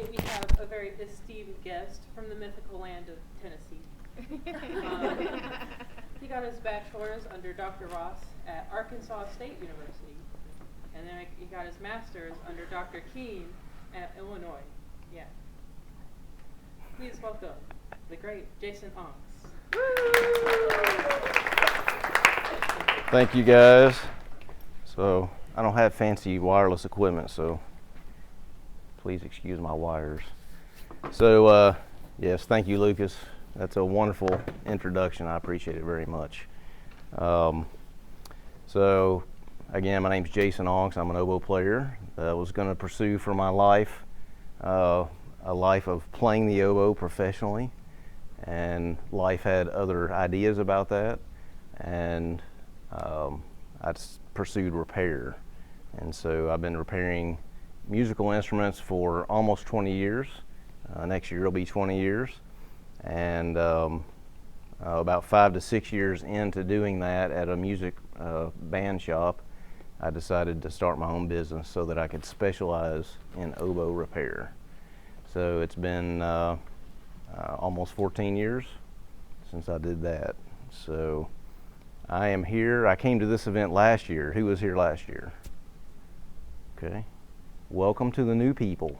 we have a very esteemed guest from the mythical land of Tennessee. He got his bachelor's under Dr. Ross at Arkansas State University, and then he got his master's under Dr. Keene at Illinois. Yeah. Please welcome the great Jason Onks. Thank you, guys. So I don't have fancy wireless equipment, so please excuse my wires. So yes, thank you, Lucas. That's a wonderful introduction. I appreciate it very much. So again, my name's Jason Onks. I'm an oboe player. I was going to pursue for my life a life of playing the oboe professionally, and life had other ideas about that, and I pursued repair. And so I've been repairing musical instruments for almost 20 years. Next year it'll be 20 years. And about 5 to 6 years into doing that at a music band shop, I decided to start my own business so that I could specialize in oboe repair. So it's been almost 14 years since I did that. So I am here. I came to this event last year. Who was here last year? Okay. Welcome to the new people.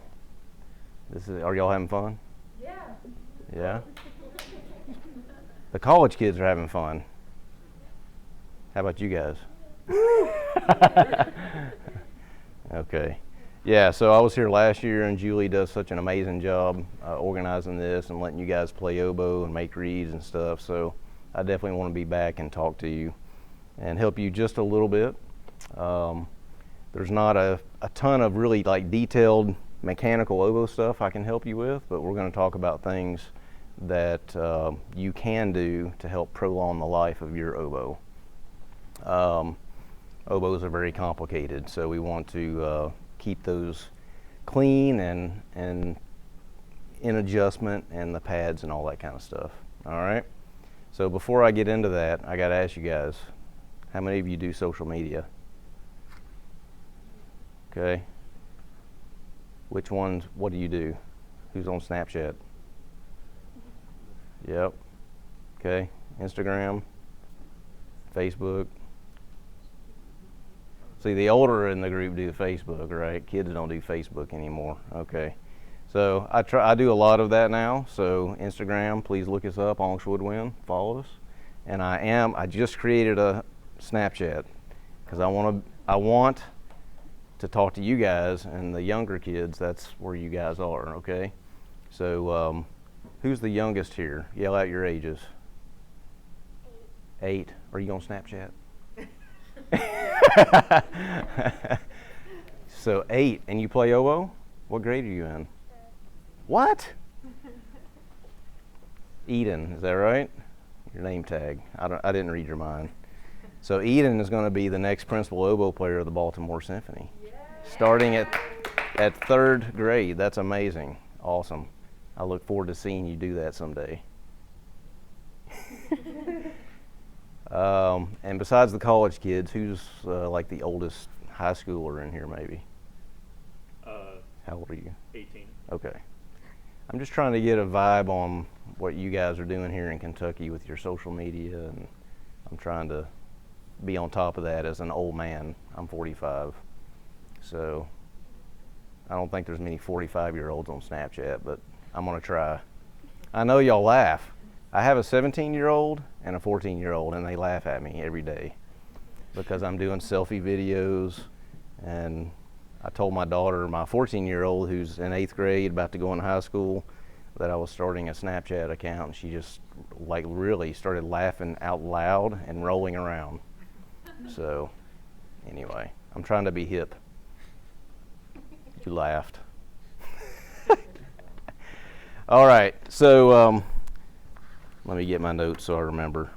Are y'all having fun? Yeah. Yeah? The college kids are having fun. How about you guys? Okay. Yeah, so I was here last year, and Julie does such an amazing job organizing this and letting you guys play oboe and make reeds and stuff. So I definitely want to be back and talk to you and help you just a little bit. There's not a ton of really like detailed mechanical oboe stuff I can help you with, but we're going to talk about things that you can do to help prolong the life of your oboe. Oboes are very complicated, so we want to keep those clean and in adjustment, and the pads and all that kind of stuff. All right. So before I get into that, I got to ask you guys, how many of you do social media? Okay. Which ones? What do you do? Who's on Snapchat? Yep. Okay. Instagram, Facebook. See, the older in the group do Facebook, right? Kids don't do Facebook anymore. Okay. So I do a lot of that now. So Instagram, please look us up, Onks Woodwind, follow us. And I just created a Snapchat because I want to talk to you guys and the younger kids. That's where you guys are, okay? So who's the youngest here? Yell out your ages. 8. Are you on Snapchat? So 8, and you play oboe? What grade are you in? What? Eden, is that right? Your name tag. I didn't read your mind. So Eden is going to be the next principal oboe player of the Baltimore Symphony. Yay. Starting at 3rd grade. That's amazing. Awesome. I look forward to seeing you do that someday. And besides the college kids, who's like the oldest high schooler in here maybe? How old are you? 18. Okay. I'm just trying to get a vibe on what you guys are doing here in Kentucky with your social media, and I'm trying to be on top of that as an old man. I'm 45, so I don't think there's many 45-year-olds on Snapchat, but I'm gonna try. I know y'all laugh. I have a 17-year-old and a 14-year-old, and they laugh at me every day because I'm doing selfie videos. And I told my daughter, my 14-year-old, who's in 8th grade, about to go in high school, that I was starting a Snapchat account, and she just like really started laughing out loud and rolling around. So anyway, I'm trying to be hip. You laughed. All right, so let me get my notes so I remember.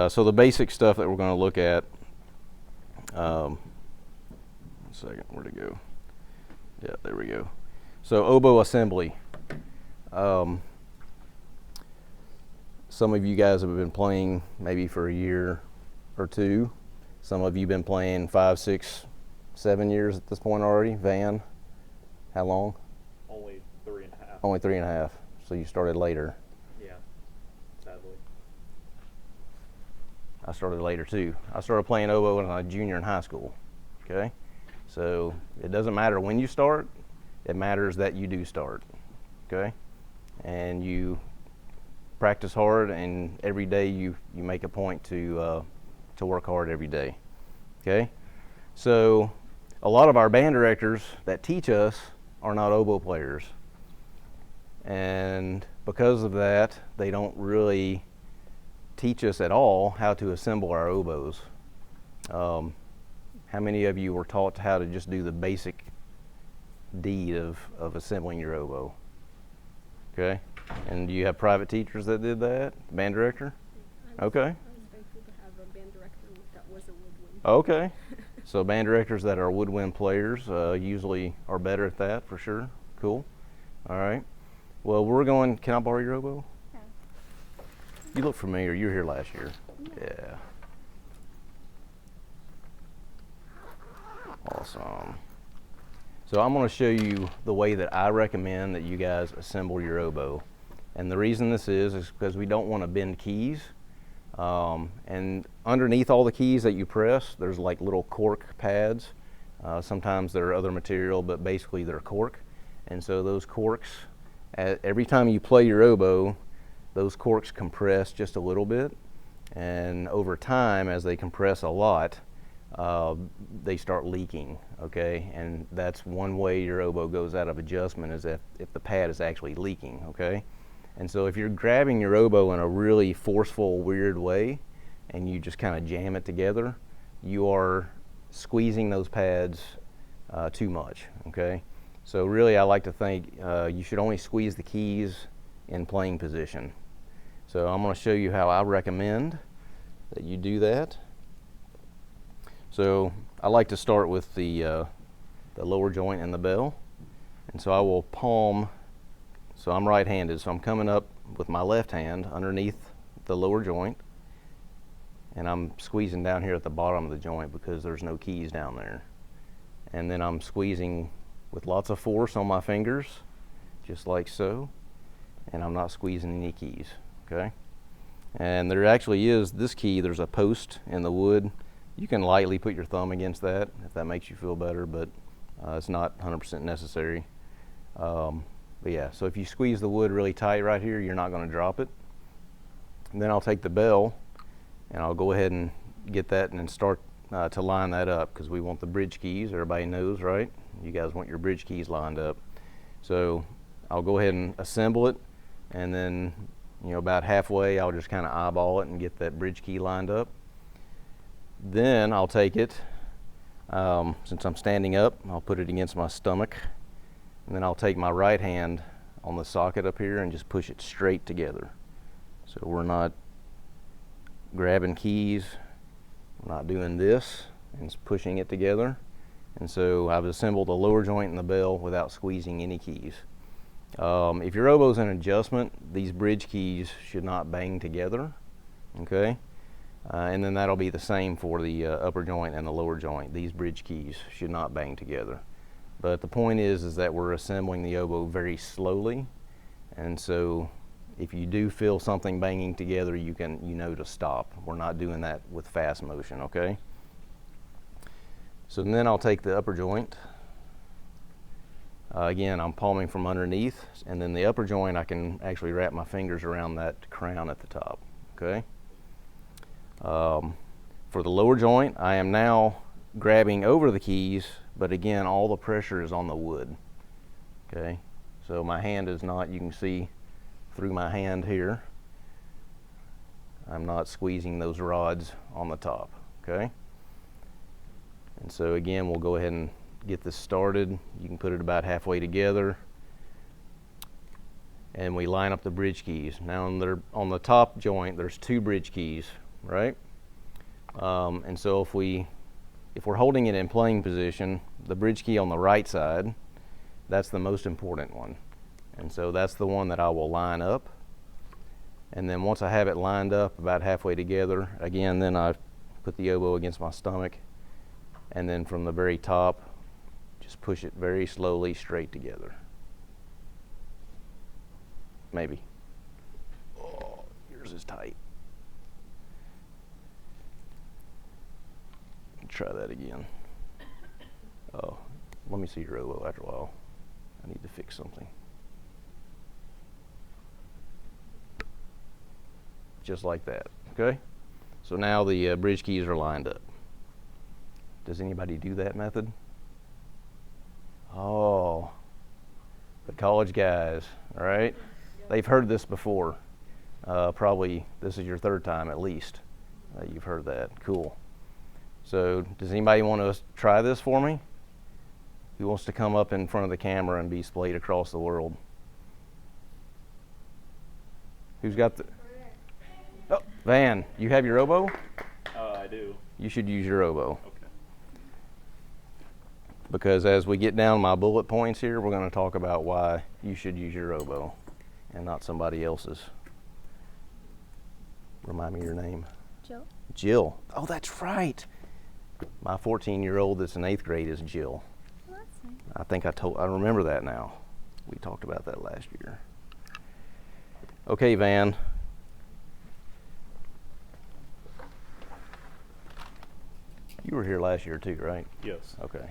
So the basic stuff that we're going to look at. One second, where'd it go? Yeah, there we go. So oboe assembly. Some of you guys have been playing maybe for a year or two. Some of you have been playing 5, 6, 7 years at this point already. Van, how long? Only Only 3.5. So you started later. Yeah, sadly. I started later too. I started playing oboe when I was a junior in high school. Okay, so it doesn't matter when you start. It matters that you do start. Okay, and you practice hard, and every day you make a point to work hard every day. Okay, so a lot of our band directors that teach us are not oboe players, and because of that, they don't really teach us at all how to assemble our oboes. How many of you were taught how to just do the basic deed of assembling your oboe? Okay, and do you have private teachers that did that? Band director? Okay. I was thankful to have a band director that was a woodwind. Okay. So band directors that are woodwind players usually are better at that for sure. Cool. All right. Well, we're going. Can I borrow your oboe? Yeah. You look familiar. You were here last year. Yeah. Awesome. So I'm going to show you the way that I recommend that you guys assemble your oboe. And the reason this is because we don't want to bend keys. And underneath all the keys that you press, there's like little cork pads. Sometimes they're other material, but basically they're cork. And so those corks, every time you play your oboe, those corks compress just a little bit. And over time, as they compress a lot, they start leaking, okay? And that's one way your oboe goes out of adjustment, is if the pad is actually leaking, okay? And so if you're grabbing your oboe in a really forceful, weird way, and you just kind of jam it together, you are squeezing those pads too much, okay? So really, I like to think you should only squeeze the keys in playing position. So I'm going to show you how I recommend that you do that. So I like to start with the lower joint and the bell. And so I will palm, so I'm right-handed, so I'm coming up with my left hand underneath the lower joint, and I'm squeezing down here at the bottom of the joint because there's no keys down there. And then I'm squeezing with lots of force on my fingers, just like so, and I'm not squeezing any keys, okay? And there actually is this key, there's a post in the wood. You can lightly put your thumb against that if that makes you feel better, but it's not 100% necessary. But yeah, so if you squeeze the wood really tight right here, you're not going to drop it. And then I'll take the bell and I'll go ahead and get that and then start to line that up, because we want the bridge keys. Everybody knows, right? You guys want your bridge keys lined up. So I'll go ahead and assemble it, and then about halfway I'll just kind of eyeball it and get that bridge key lined up. Then I'll take it, since I'm standing up, I'll put it against my stomach, and then I'll take my right hand on the socket up here and just push it straight together. So we're not grabbing keys, we're not doing this, and it's pushing it together. And so I've assembled the lower joint and the bell without squeezing any keys. If your oboe's in adjustment, these bridge keys should not bang together, okay? And then that'll be the same for the upper joint and the lower joint. These bridge keys should not bang together. But the point is that we're assembling the oboe very slowly, and so if you do feel something banging together, you know to stop. We're not doing that with fast motion, okay? So then I'll take the upper joint. Again, I'm palming from underneath, and then the upper joint, I can actually wrap my fingers around that crown at the top, okay? For the lower joint, I am now grabbing over the keys, but again, all the pressure is on the wood, okay? So my hand is not, you can see through my hand here, I'm not squeezing those rods on the top, okay? And so again, we'll go ahead and get this started. You can put it about halfway together, and we line up the bridge keys. Now on the top joint, there's 2 bridge keys, right? And so if we're holding it in playing position, the bridge key on the right side, that's the most important one. And so that's the one that I will line up. And then once I have it lined up about halfway together, again, then I put the oboe against my stomach, and then from the very top, just push it very slowly straight together. maybe. Oh, yours is tight. Try that again. Oh, let me see your oboe after a while. I need to fix something. Just like that, okay? So now the bridge keys are lined up. Does anybody do that method? Oh, the college guys, all right? They've heard this before. Probably this is your third time at least you've heard that. Cool. So does anybody want to try this for me? Who wants to come up in front of the camera and be splayed across the world? Who's got the... Oh, Van, you have your oboe? I do. You should use your oboe. Okay. Because as we get down my bullet points here, we're going to talk about why you should use your oboe and not somebody else's. Remind me your name. Jill. Jill. Oh, that's right. My 14-year-old that's in 8th grade is Jill. Well, that's nice. I think I remember that now. We talked about that last year. Okay, Van. You were here last year too, right? Yes, Okay.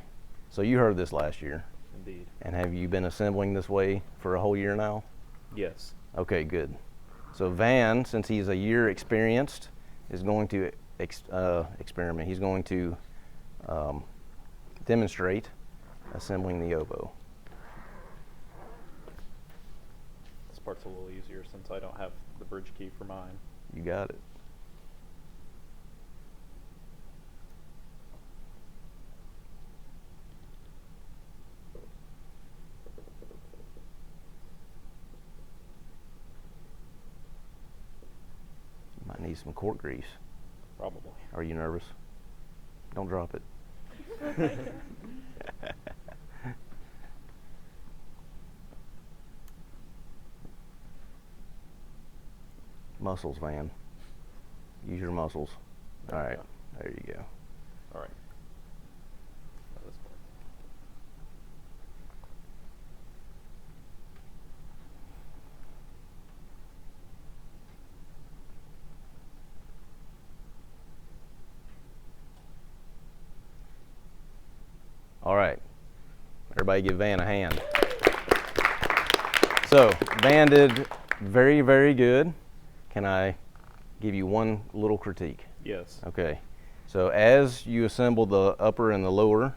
So you heard this last year. indeed. And have you been assembling this way for a whole year now? Yes. Okay, good. So Van, since he's a year experienced, is going to experiment. He's going to demonstrate assembling the oboe. This part's a little easier since I don't have the bridge key for mine. You got it. You might need some cork grease. Probably. Are you nervous? Don't drop it. Muscles, Van. Use your muscles. All right, there you go. All right. Now this part. All right, everybody give Van a hand. So, Van did very, very good. Can I give you one little critique? Yes. Okay, so as you assemble the upper and the lower,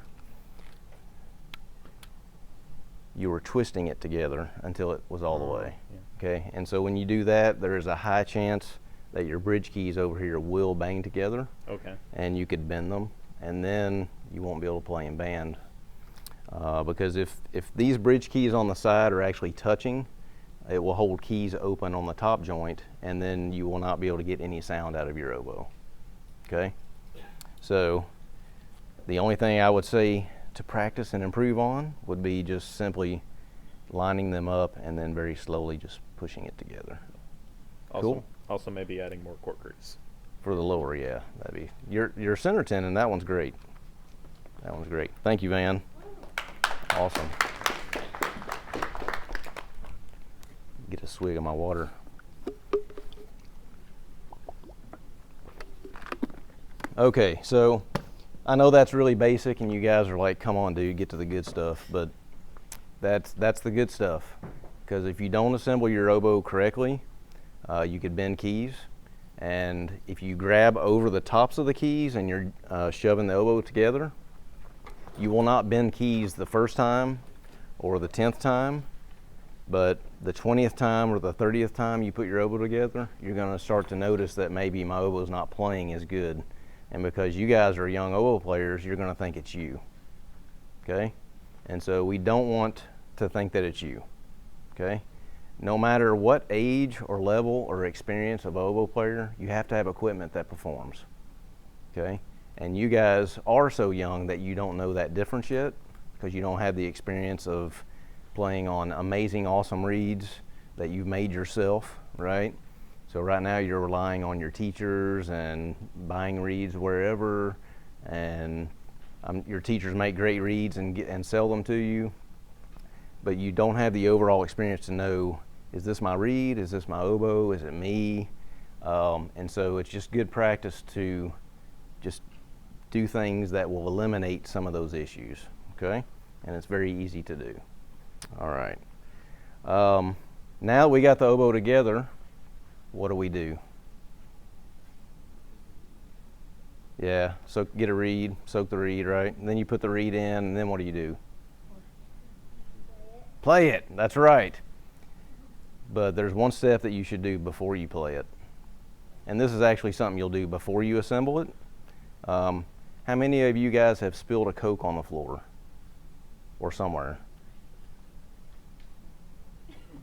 you were twisting it together until it was all the way. Yeah. Okay, and so when you do that, there is a high chance that your bridge keys over here will bang together, Okay. and you could bend them, and then you won't be able to play in band. Because if these bridge keys on the side are actually touching, it will hold keys open on the top joint, and then you will not be able to get any sound out of your oboe. Okay? So the only thing I would say to practice and improve on would be just simply lining them up and then very slowly just pushing it together. Also, Cool. Also maybe adding more cork grease. For the lower, yeah, that'd be your center tenon. That one's great. That one's great. Thank you, Van. Awesome. Get a swig of my water. Okay, so I know that's really basic, and you guys are like, "Come on, dude, get to the good stuff." But that's the good stuff, because if you don't assemble your oboe correctly, you could bend keys, and if you grab over the tops of the keys and you're shoving the oboe together, you will not bend keys the first time or the 10th time, but the 20th time or the 30th time you put your oboe together, you're going to start to notice that maybe my oboe's not playing as good. And because you guys are young oboe players, you're going to think it's you. Okay? And so we don't want to think that it's you. Okay? No matter what age or level or experience of oboe player, you have to have equipment that performs. Okay? And you guys are so young that you don't know that difference yet, because you don't have the experience of playing on amazing, awesome reeds that you've made yourself, right? So right now you're relying on your teachers and buying reeds wherever, and your teachers make great reeds and sell them to you, but you don't have the overall experience to know is this my reed? Is this my oboe? Is it me? And so it's just good practice to just do things that will eliminate some of those issues, okay? And it's very easy to do. All right. Now we got the oboe together, what do? Yeah, so get a reed, soak the reed, right? And then you put the reed in, and then what do? Play it, that's right. But there's one step that you should do before you play it. And this is actually something you'll do before you assemble it. How many of you guys have spilled a Coke on the floor or somewhere?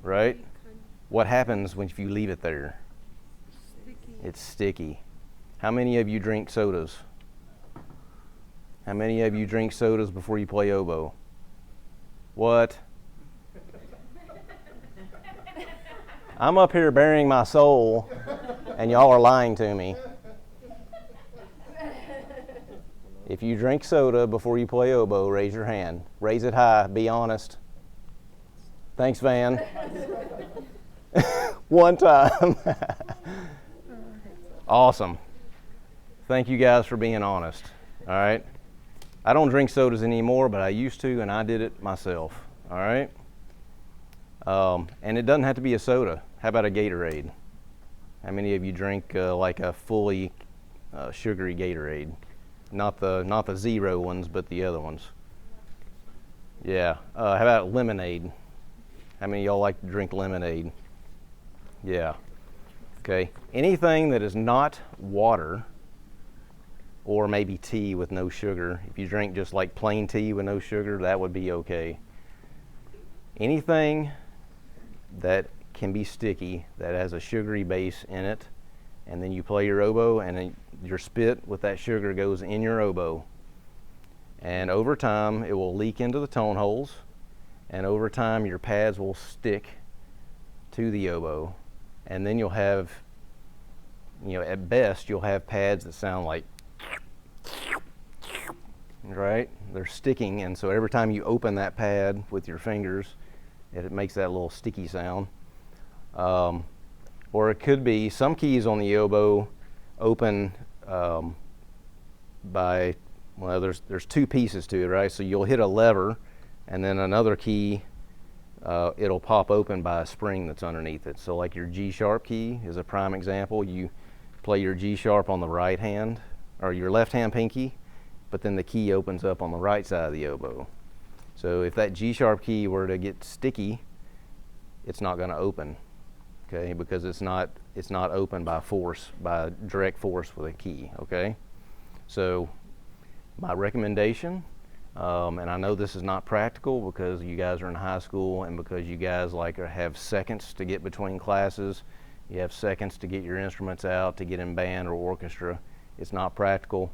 Right? What happens if you leave it there? Sticky. It's sticky. How many of you drink sodas? How many of you drink sodas before you play oboe? What? I'm up here bearing my soul, and y'all are lying to me. If you drink soda before you play oboe, raise your hand. Raise it high. Be honest. Thanks, Van. One time. Awesome. Thank you guys for being honest. All right. I don't drink sodas anymore, but I used to, and I did it myself. All right. And it doesn't have to be a soda. How about a Gatorade? How many of you drink like a fully sugary Gatorade? Not the zero ones, but the other ones. Yeah. How about lemonade? How many of y'all like to drink lemonade? Yeah. Okay. Anything that is not water, or maybe tea with no sugar. If you drink just like plain tea with no sugar, that would be okay. Anything that can be sticky, that has a sugary base in it, and then you play your oboe, and then your spit with that sugar goes in your oboe. And over time, it will leak into the tone holes, and over time, your pads will stick to the oboe. And then you'll have, at best, you'll have pads that sound like, right? They're sticking, and so every time you open that pad with your fingers, it makes that little sticky sound. Or it could be some keys on the oboe open by, well, there's two pieces to it, right? So you'll hit a lever, and then another key, it'll pop open by a spring that's underneath it. So like your G-sharp key is a prime example. You play your G-sharp on the right hand, or your left hand pinky, but then the key opens up on the right side of the oboe. So if that G-sharp key were to get sticky, it's not going to open, okay? Because it's not open by force, by direct force with a key, okay? So my recommendation, and I know this is not practical because you guys are in high school and because you guys have seconds to get between classes, you have seconds to get your instruments out, to get in band or orchestra. It's not practical.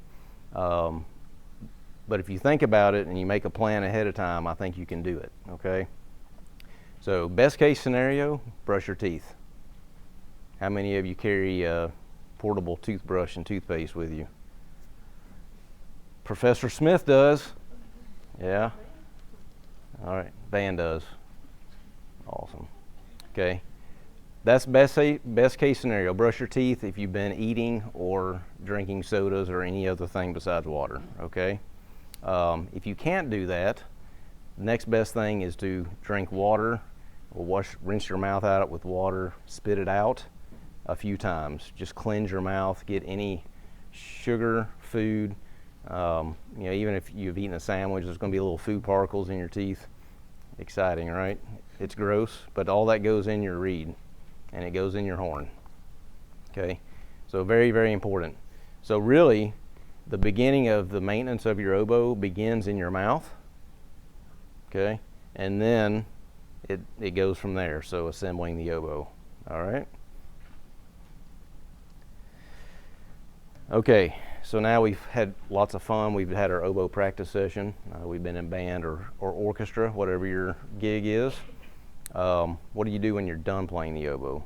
But if you think about it and you make a plan ahead of time, I think you can do it, okay? So best case scenario, brush your teeth. How many of you carry a portable toothbrush and toothpaste with you? Professor Smith does. Yeah. All right. Van does. Awesome. Okay. That's best case scenario. Brush your teeth if you've been eating or drinking sodas or any other thing besides water. Okay. If you can't do that, the next best thing is to drink water, or rinse your mouth out with water, spit it out a few times. Just cleanse your mouth, get any sugar, food. Even if you've eaten a sandwich, there's going to be little food particles in your teeth. Exciting, right? It's gross, but all that goes in your reed, and it goes in your horn. Okay, so very, very important. So really, the beginning of the maintenance of your oboe begins in your mouth. Okay, and then it goes from there. So assembling the oboe. All right. Okay, so now we've had lots of fun. We've had our oboe practice session. We've been in band or orchestra, whatever your gig is. What do you do when you're done playing the oboe?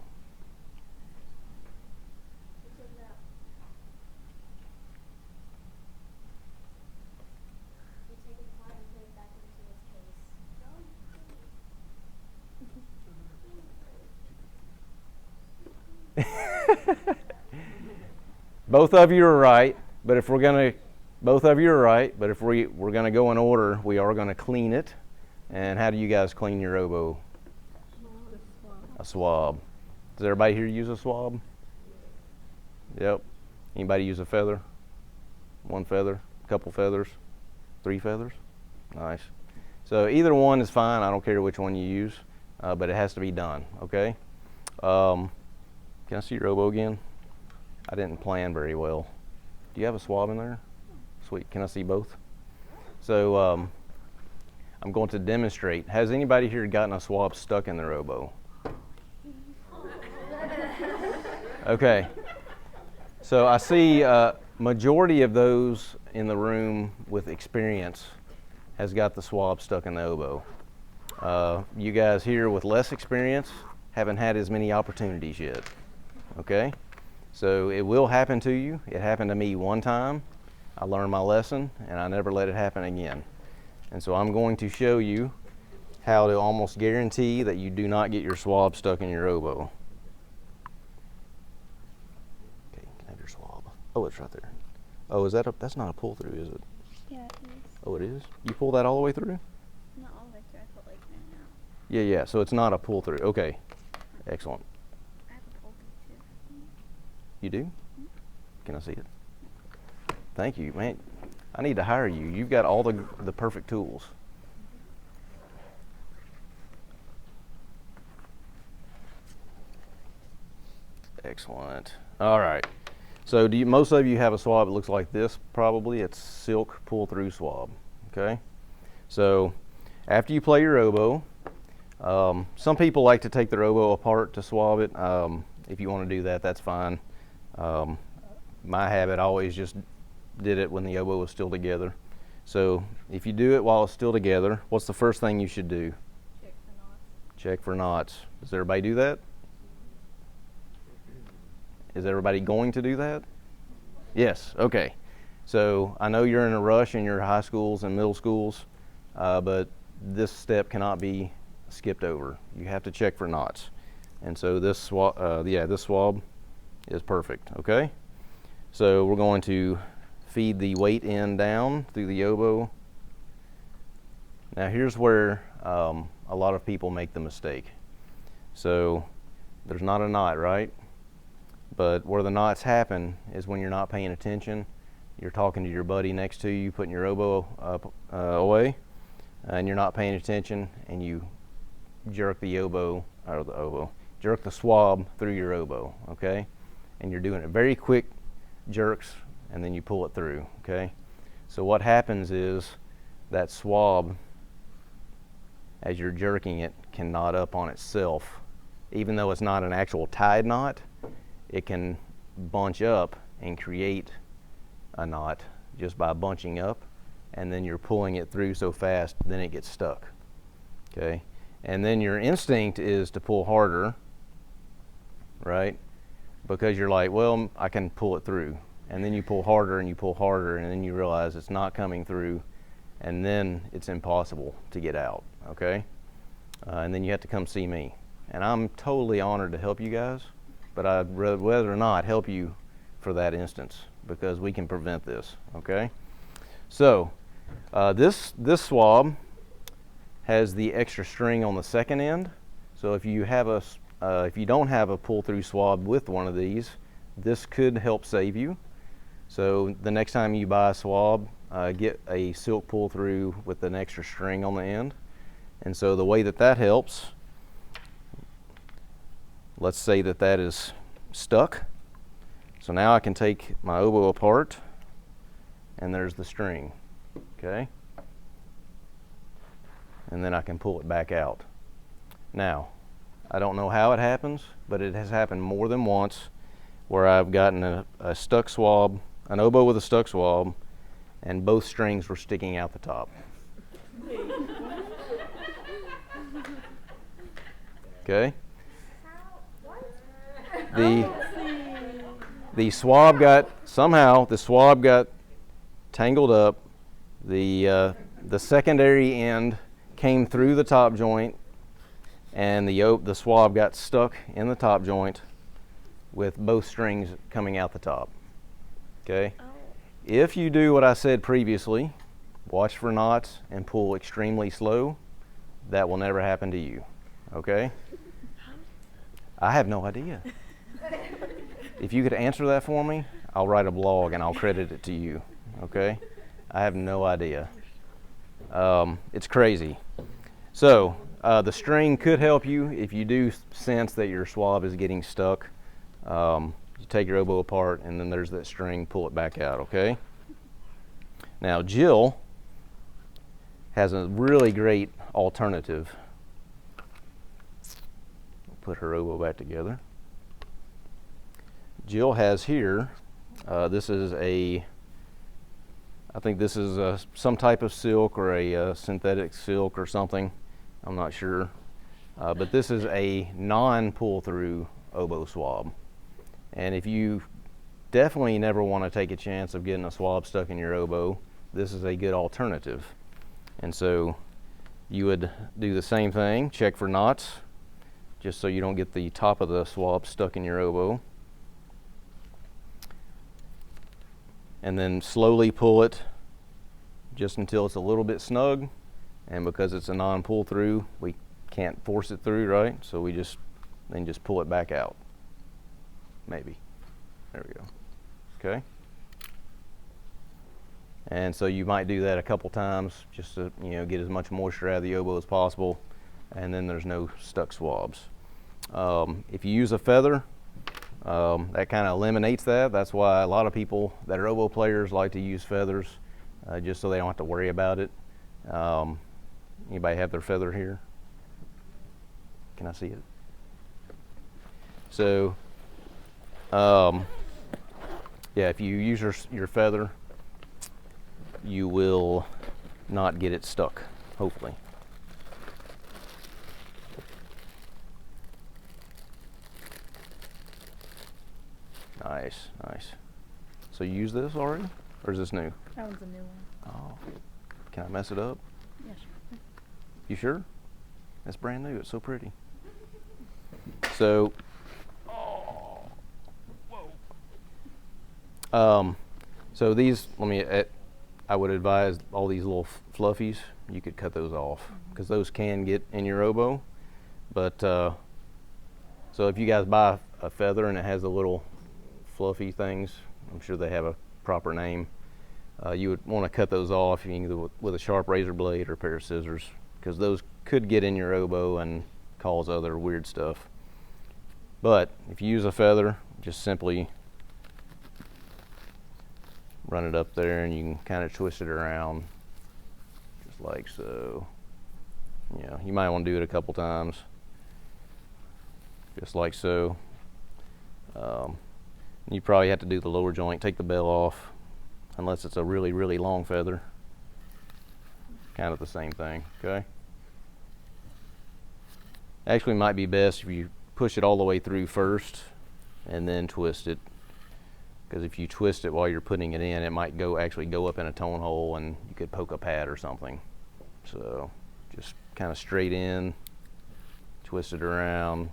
Both of you are right, but if we're gonna, both of you are right, but if we're gonna go in order, we are gonna clean it. And how do you guys clean your oboe? A swab. Does everybody here use a swab? Yep. Anybody use a feather? One feather? A couple feathers? 3 feathers? Nice. So either one is fine. I don't care which one you use, but it has to be done, okay? Can I see your oboe again? I didn't plan very well. Do you have a swab in there? Sweet. Can I see both? So I'm going to demonstrate. Has anybody here gotten a swab stuck in their oboe? Okay. So I see majority of those in the room with experience has got the swab stuck in the oboe. You guys here with less experience haven't had as many opportunities yet. Okay? So it will happen to you. It happened to me one time. I learned my lesson and I never let it happen again. And so I'm going to show you how to almost guarantee that you do not get your swab stuck in your oboe. Okay, can I have your swab? Oh, it's right there. Oh, is that that's not a pull through, is it? Yeah, it is. Oh, it is? You pull that all the way through? Not all the way through. I put like in and out. Yeah, so it's not a pull through. Okay, excellent. I have a pull through too. You do? Can I see it? Thank you, man. I need to hire you. You've got all the perfect tools. Excellent. All right. So most of you have a swab that looks like this probably. It's silk pull-through swab, okay? So after you play your oboe, some people like to take their oboe apart to swab it. If you want to do that, that's fine. My habit, I always just did it when the oboe was still together. So if you do it while it's still together, what's the first thing you should do? Check for knots. Check for knots. Does everybody do that? Is everybody going to do that? Yes, okay. So I know you're in a rush in your high schools and middle schools, but this step cannot be skipped over. You have to check for knots. And so this swab, this swab is perfect, okay? So we're going to feed the weight end down through the oboe. Now here's where a lot of people make the mistake. So there's not a knot, right? But where the knots happen is when you're not paying attention. You're talking to your buddy next to you, putting your oboe up, away, and you're not paying attention, and you jerk jerk the swab through your oboe, okay? And you're doing it very quick jerks, and then you pull it through, okay? So what happens is that swab, as you're jerking it, can knot up on itself. Even though it's not an actual tied knot, it can bunch up and create a knot just by bunching up, and then you're pulling it through so fast, then it gets stuck, okay? And then your instinct is to pull harder, right? Because you're like, well, I can pull it through. And then you pull harder and you pull harder, and then you realize it's not coming through, and then it's impossible to get out, okay? And then you have to come see me. And I'm totally honored to help you guys, but I'd rather not help you for that instance, because we can prevent this, okay? So this swab has the extra string on the second end. So if you have if you don't have a pull-through swab with one of these, this could help save you. So the next time you buy a swab, get a silk pull-through with an extra string on the end. And so the way that helps, let's say that is stuck. So now I can take my oboe apart, and there's the string, okay? And then I can pull it back out. Now, I don't know how it happens, but it has happened more than once where I've gotten a stuck swab, an oboe with a stuck swab, and both strings were sticking out the top. Okay? The swab got tangled up. The secondary end came through the top joint, and the swab got stuck in the top joint, with both strings coming out the top. Okay? Oh. If you do what I said previously, watch for knots and pull extremely slow, that will never happen to you. Okay? I have no idea. If you could answer that for me, I'll write a blog and I'll credit it to you. Okay? I have no idea. It's crazy. So the string could help you if you do sense that your swab is getting stuck. You take your oboe apart and then there's that string, pull it back out, okay? Now Jill has a really great alternative. Put her oboe back together. Jill has here, this is I think this is some type of silk or a synthetic silk or something. I'm not sure. But this is a non-pull-through oboe swab. And if you definitely never want to take a chance of getting a swab stuck in your oboe, this is a good alternative. And so you would do the same thing, check for knots, just so you don't get the top of the swab stuck in your oboe. And then slowly pull it just until it's a little bit snug. And because it's a non-pull through, we can't force it through, right? So we just pull it back out. Maybe. There we go. Okay. And so you might do that a couple times just to, you know, get as much moisture out of the oboe as possible, and then there's no stuck swabs. If you use a feather, that kind of eliminates that. That's why a lot of people that are oboe players like to use feathers, just so they don't have to worry about it. Anybody have their feather here? Can I see it? So, yeah, if you use your feather, you will not get it stuck, hopefully. Nice, nice. So you use this already, or is this new? That one's a new one. Oh, can I mess it up? Yeah, sure. You sure? That's brand new. It's so pretty. So, so these, I would advise all these little fluffies, you could cut those off because those can get in your oboe. But, so if you guys buy a feather and it has the little fluffy things, I'm sure they have a proper name, you would want to cut those off either with a sharp razor blade or a pair of scissors, because those could get in your oboe and cause other weird stuff. But if you use a feather, just simply run it up there and you can kind of twist it around just like so. You know, you might want to do it a couple times, just like so. You probably have to do the lower joint, take the bell off, unless it's a really, really long feather. Kind of the same thing, okay? Actually, it might be best if you push it all the way through first and then twist it, because if you twist it while you're putting it in, it might actually go up in a tone hole and you could poke a pad or something. So just kind of straight in, twist it around,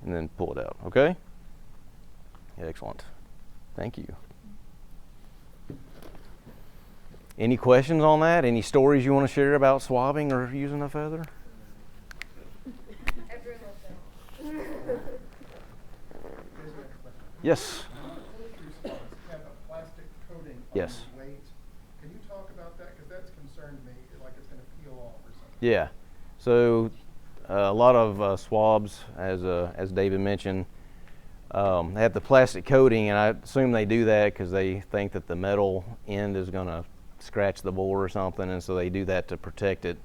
and then pull it out, okay? Excellent. Thank you. Any questions on that? Any stories you want to share about swabbing or using a feather? Yes. Have a plastic coating on Yes. the weight. Can you talk about that? Because that's concerned me, like it's going to peel off or something. Yeah. So a lot of swabs, as David mentioned, they have the plastic coating, and I assume they do that because they think that the metal end is going to scratch the bore or something, and so they do that to protect it.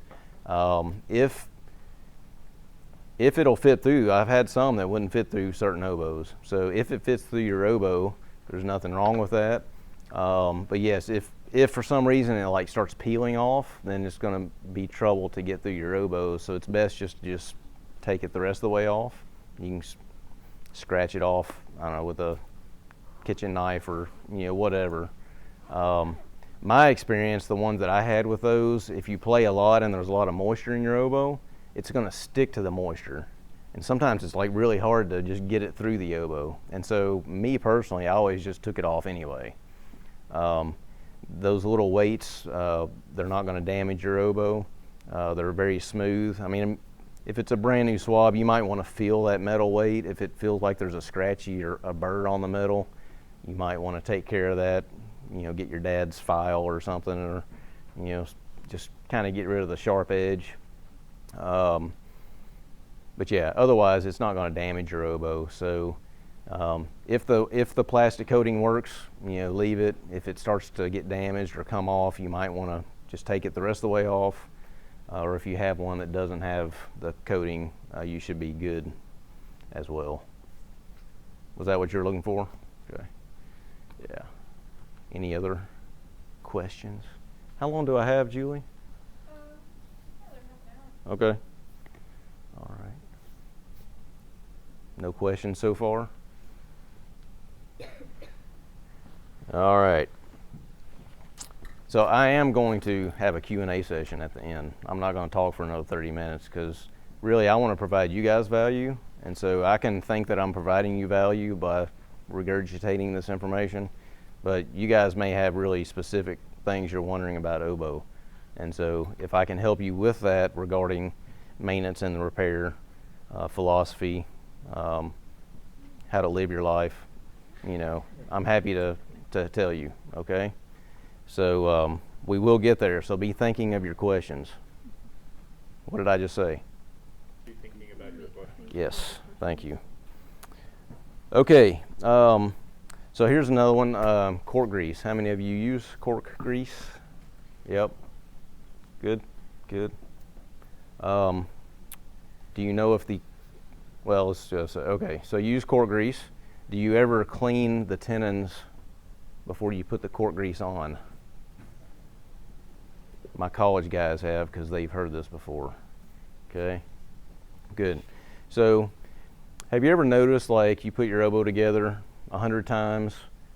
If it'll fit through, I've had some that wouldn't fit through certain oboes. So if it fits through your oboe, there's nothing wrong with that. But yes, if for some reason it like starts peeling off, then it's going to be trouble to get through your oboe. So it's best just to take it the rest of the way off. You can scratch it off, I don't know, with a kitchen knife or whatever. My experience, the ones that I had with those, if you play a lot and there's a lot of moisture in your oboe, it's going to stick to the moisture. And sometimes it's like really hard to just get it through the oboe. And so me personally, I always just took it off anyway. Those little weights, they're not going to damage your oboe. They're very smooth. I mean, if it's a brand new swab, you might want to feel that metal weight. If it feels like there's a scratchy or a burr on the metal, you might want to take care of that. You know, get your dad's file or something, or, you know, just kind of get rid of the sharp edge. But yeah, otherwise it's not going to damage your oboe. So if the plastic coating works, you know, leave it. If it starts to get damaged or come off, you might want to just take it the rest of the way off. Or if you have one that doesn't have the coating, you should be good as well. Was that what you're looking for? Okay. Yeah. Any other questions? How long do I have, Julie? Okay. All right. No questions so far? All right. So I am going to have a Q&A session at the end. I'm not going to talk for another 30 minutes because really I want to provide you guys value. And so I can think that I'm providing you value by regurgitating this information, but you guys may have really specific things you're wondering about oboe. And so if I can help you with that regarding maintenance and the repair, philosophy, how to live your life, you know, I'm happy to tell you, okay? So we will get there, so be thinking of your questions. What did I just say? Be thinking about your questions. Yes, thank you. Okay, so here's another one, cork grease. How many of you use cork grease? Yep, good, good. Do you know if well, let's just say, okay, so you use cork grease. Do you ever clean the tenons before you put the cork grease on? My college guys have, because they've heard this before. Okay, good. So have you ever noticed, like, you put your oboe together 100 times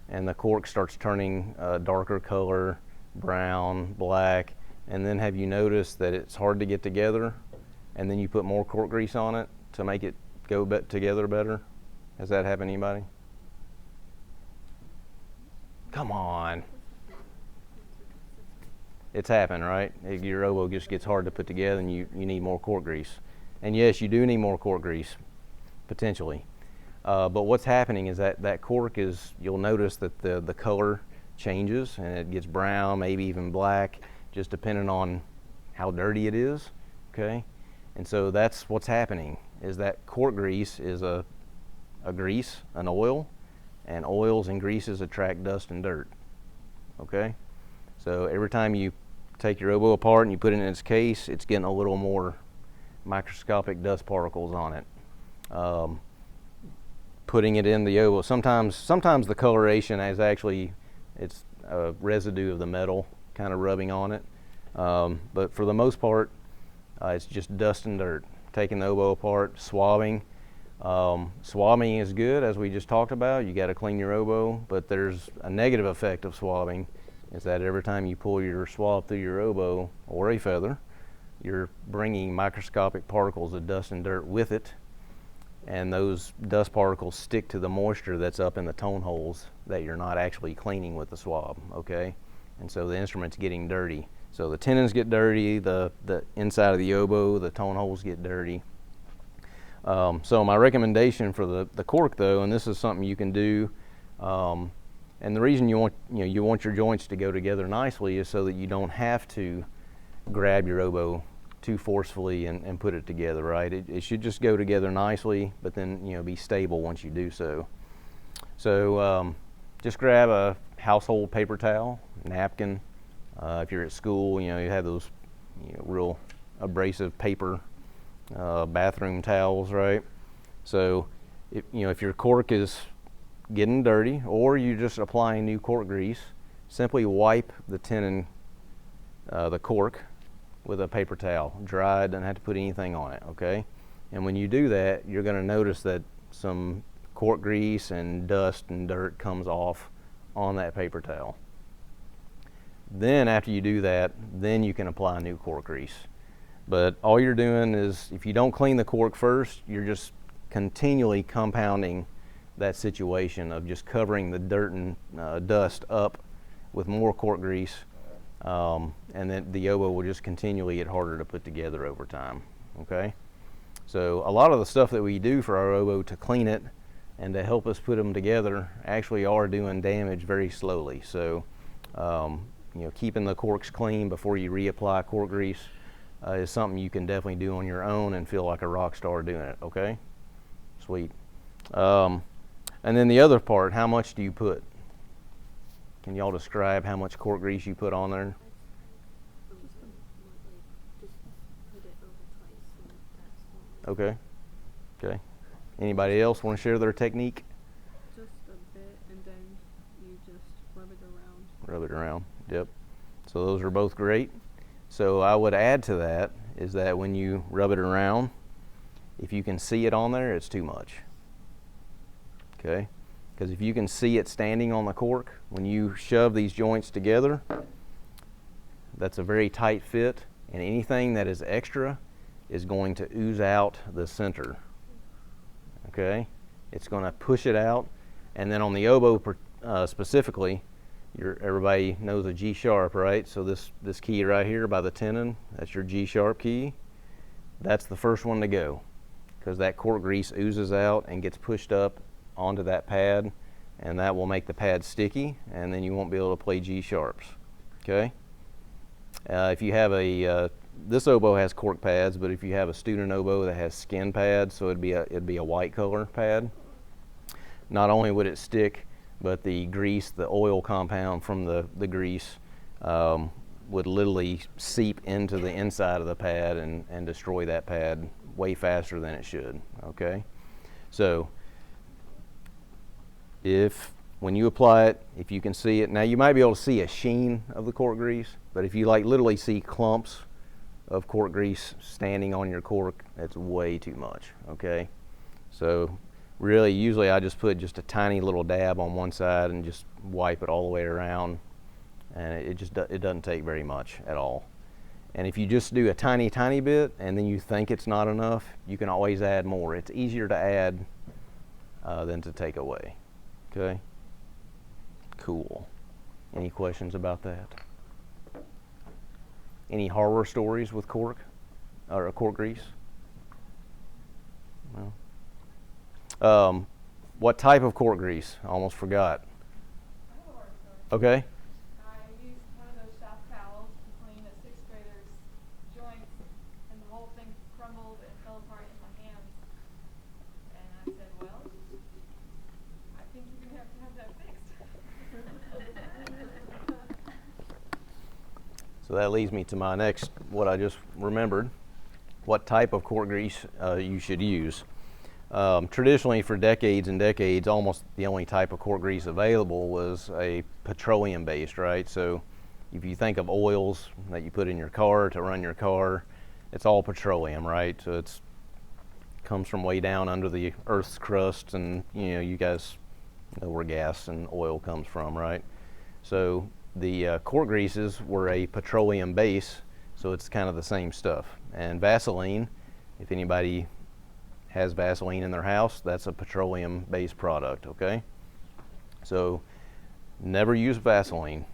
and the cork starts turning a darker color, brown, black, and then have you noticed that it's hard to get together, and then you put more cork grease on it to make it go together better? Has that happened to anybody? Come on. It's happened, right? Your oboe just gets hard to put together and you need more cork grease. And yes, you do need more cork grease, potentially. But what's happening is that cork is, you'll notice that the color changes and it gets brown, maybe even black, just depending on how dirty it is, okay? And so that's what's happening, is that cork grease is a grease, an oil, and oils and greases attract dust and dirt, okay? So every time you take your oboe apart and you put it in its case, it's getting a little more microscopic dust particles on it. Putting it in the oboe, sometimes the coloration is actually, it's a residue of the metal kind of rubbing on it. But for the most part, it's just dust and dirt. Taking the oboe apart, swabbing. Swabbing is good, as we just talked about. You got to clean your oboe, but there's a negative effect of swabbing, is that every time you pull your swab through your oboe or a feather, you're bringing microscopic particles of dust and dirt with it, and those dust particles stick to the moisture that's up in the tone holes that you're not actually cleaning with the swab, okay? And so the instrument's getting dirty. So the tenons get dirty, the inside of the oboe, the tone holes get dirty. So my recommendation for the cork, though, and this is something you can do, and the reason you want your joints to go together nicely is so that you don't have to grab your oboe too forcefully and put it together, right? It should just go together nicely, but then be stable once you do so. So just grab a household paper towel, napkin. If you're at school, you have those real abrasive paper bathroom towels, right? So if your cork is getting dirty, or you're just applying new cork grease, simply wipe the tenon, the cork, with a paper towel. Dry, doesn't have to put anything on it, okay? And when you do that, you're going to notice that some cork grease and dust and dirt comes off on that paper towel. Then after you do that, then you can apply new cork grease. But all you're doing is, if you don't clean the cork first, you're just continually compounding that situation of just covering the dirt and dust up with more cork grease, and then the oboe will just continually get harder to put together over time. Okay, so a lot of the stuff that we do for our oboe to clean it and to help us put them together actually are doing damage very slowly. So keeping the corks clean before you reapply cork grease is something you can definitely do on your own and feel like a rock star doing it. Okay, sweet. And then the other part, how much do you put? Can y'all describe how much cork grease you put on there? Okay. Okay. Anybody else want to share their technique? Just a bit, and then you just rub it around. Rub it around. Yep. So those are both great. So I would add to that is that when you rub it around, if you can see it on there, it's too much. Okay? Because if you can see it standing on the cork, when you shove these joints together, that's a very tight fit, and anything that is extra is going to ooze out the center. Okay? It's going to push it out, and then on the oboe specifically, everybody knows a G sharp, right? So this key right here by the tenon, that's your G sharp key. That's the first one to go, because that cork grease oozes out and gets pushed up onto that pad, and that will make the pad sticky, and then you won't be able to play G sharps. Okay? If you have this oboe has cork pads, but if you have a student oboe that has skin pads, so it'd be a white color pad, not only would it stick, but the grease, the oil compound from the grease would literally seep into the inside of the pad and destroy that pad way faster than it should. Okay? So when you apply it, if you can see it, now you might be able to see a sheen of the cork grease, but if you literally see clumps of cork grease standing on your cork, that's way too much. Okay? So really, usually I just put just a tiny little dab on one side and just wipe it all the way around, and it doesn't take very much at all. And if you just do a tiny bit and then you think it's not enough, you can always add more. It's easier to add than to take away. Okay? Cool. Any questions about that? Any horror stories with cork or cork grease? No. What type of cork grease? I almost forgot. I have a horror story. Okay. I used one of those shop towels to clean a sixth grader's joints, and the whole thing crumbled and fell apart in my hands. And I said, well, I think you're going to have that fixed. So that leads me to my next, what I just remembered, what type of cork grease you should use. Traditionally, for decades and decades, almost the only type of cork grease available was a petroleum-based, right? So if you think of oils that you put in your car to run your car, it's all petroleum, right? So it comes from way down under the Earth's crust, and you guys know where gas and oil comes from, right? So the cork greases were a petroleum base, so it's kind of the same stuff. And Vaseline, if anybody has Vaseline in their house, that's a petroleum-based product, okay? So never use Vaseline.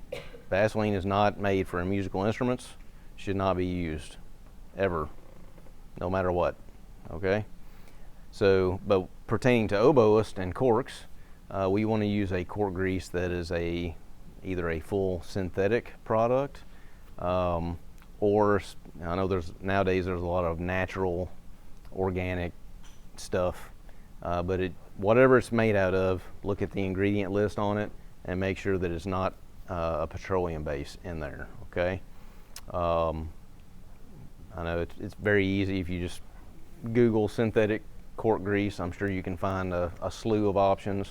Vaseline is not made for musical instruments, should not be used, ever, no matter what, okay? So, but pertaining to oboists and corks, we want to use a cork grease that is either a full synthetic product, or I know nowadays there's a lot of natural, organic stuff, but whatever it's made out of, look at the ingredient list on it and make sure that it's not a petroleum base in there. Okay. I know it's very easy if you just Google synthetic cork grease. I'm sure you can find a slew of options.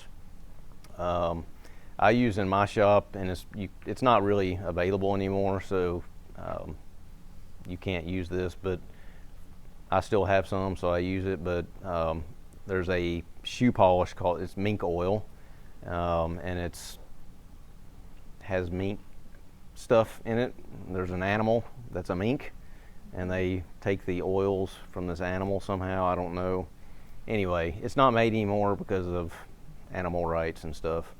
I use in my shop, and it's not really available anymore, so you can't use this, but I still have some, so I use it. But there's a shoe polish it's mink oil, and has mink stuff in it. There's an animal that's a mink, and they take the oils from this animal somehow. I don't know. Anyway, it's not made anymore because of animal rights and stuff,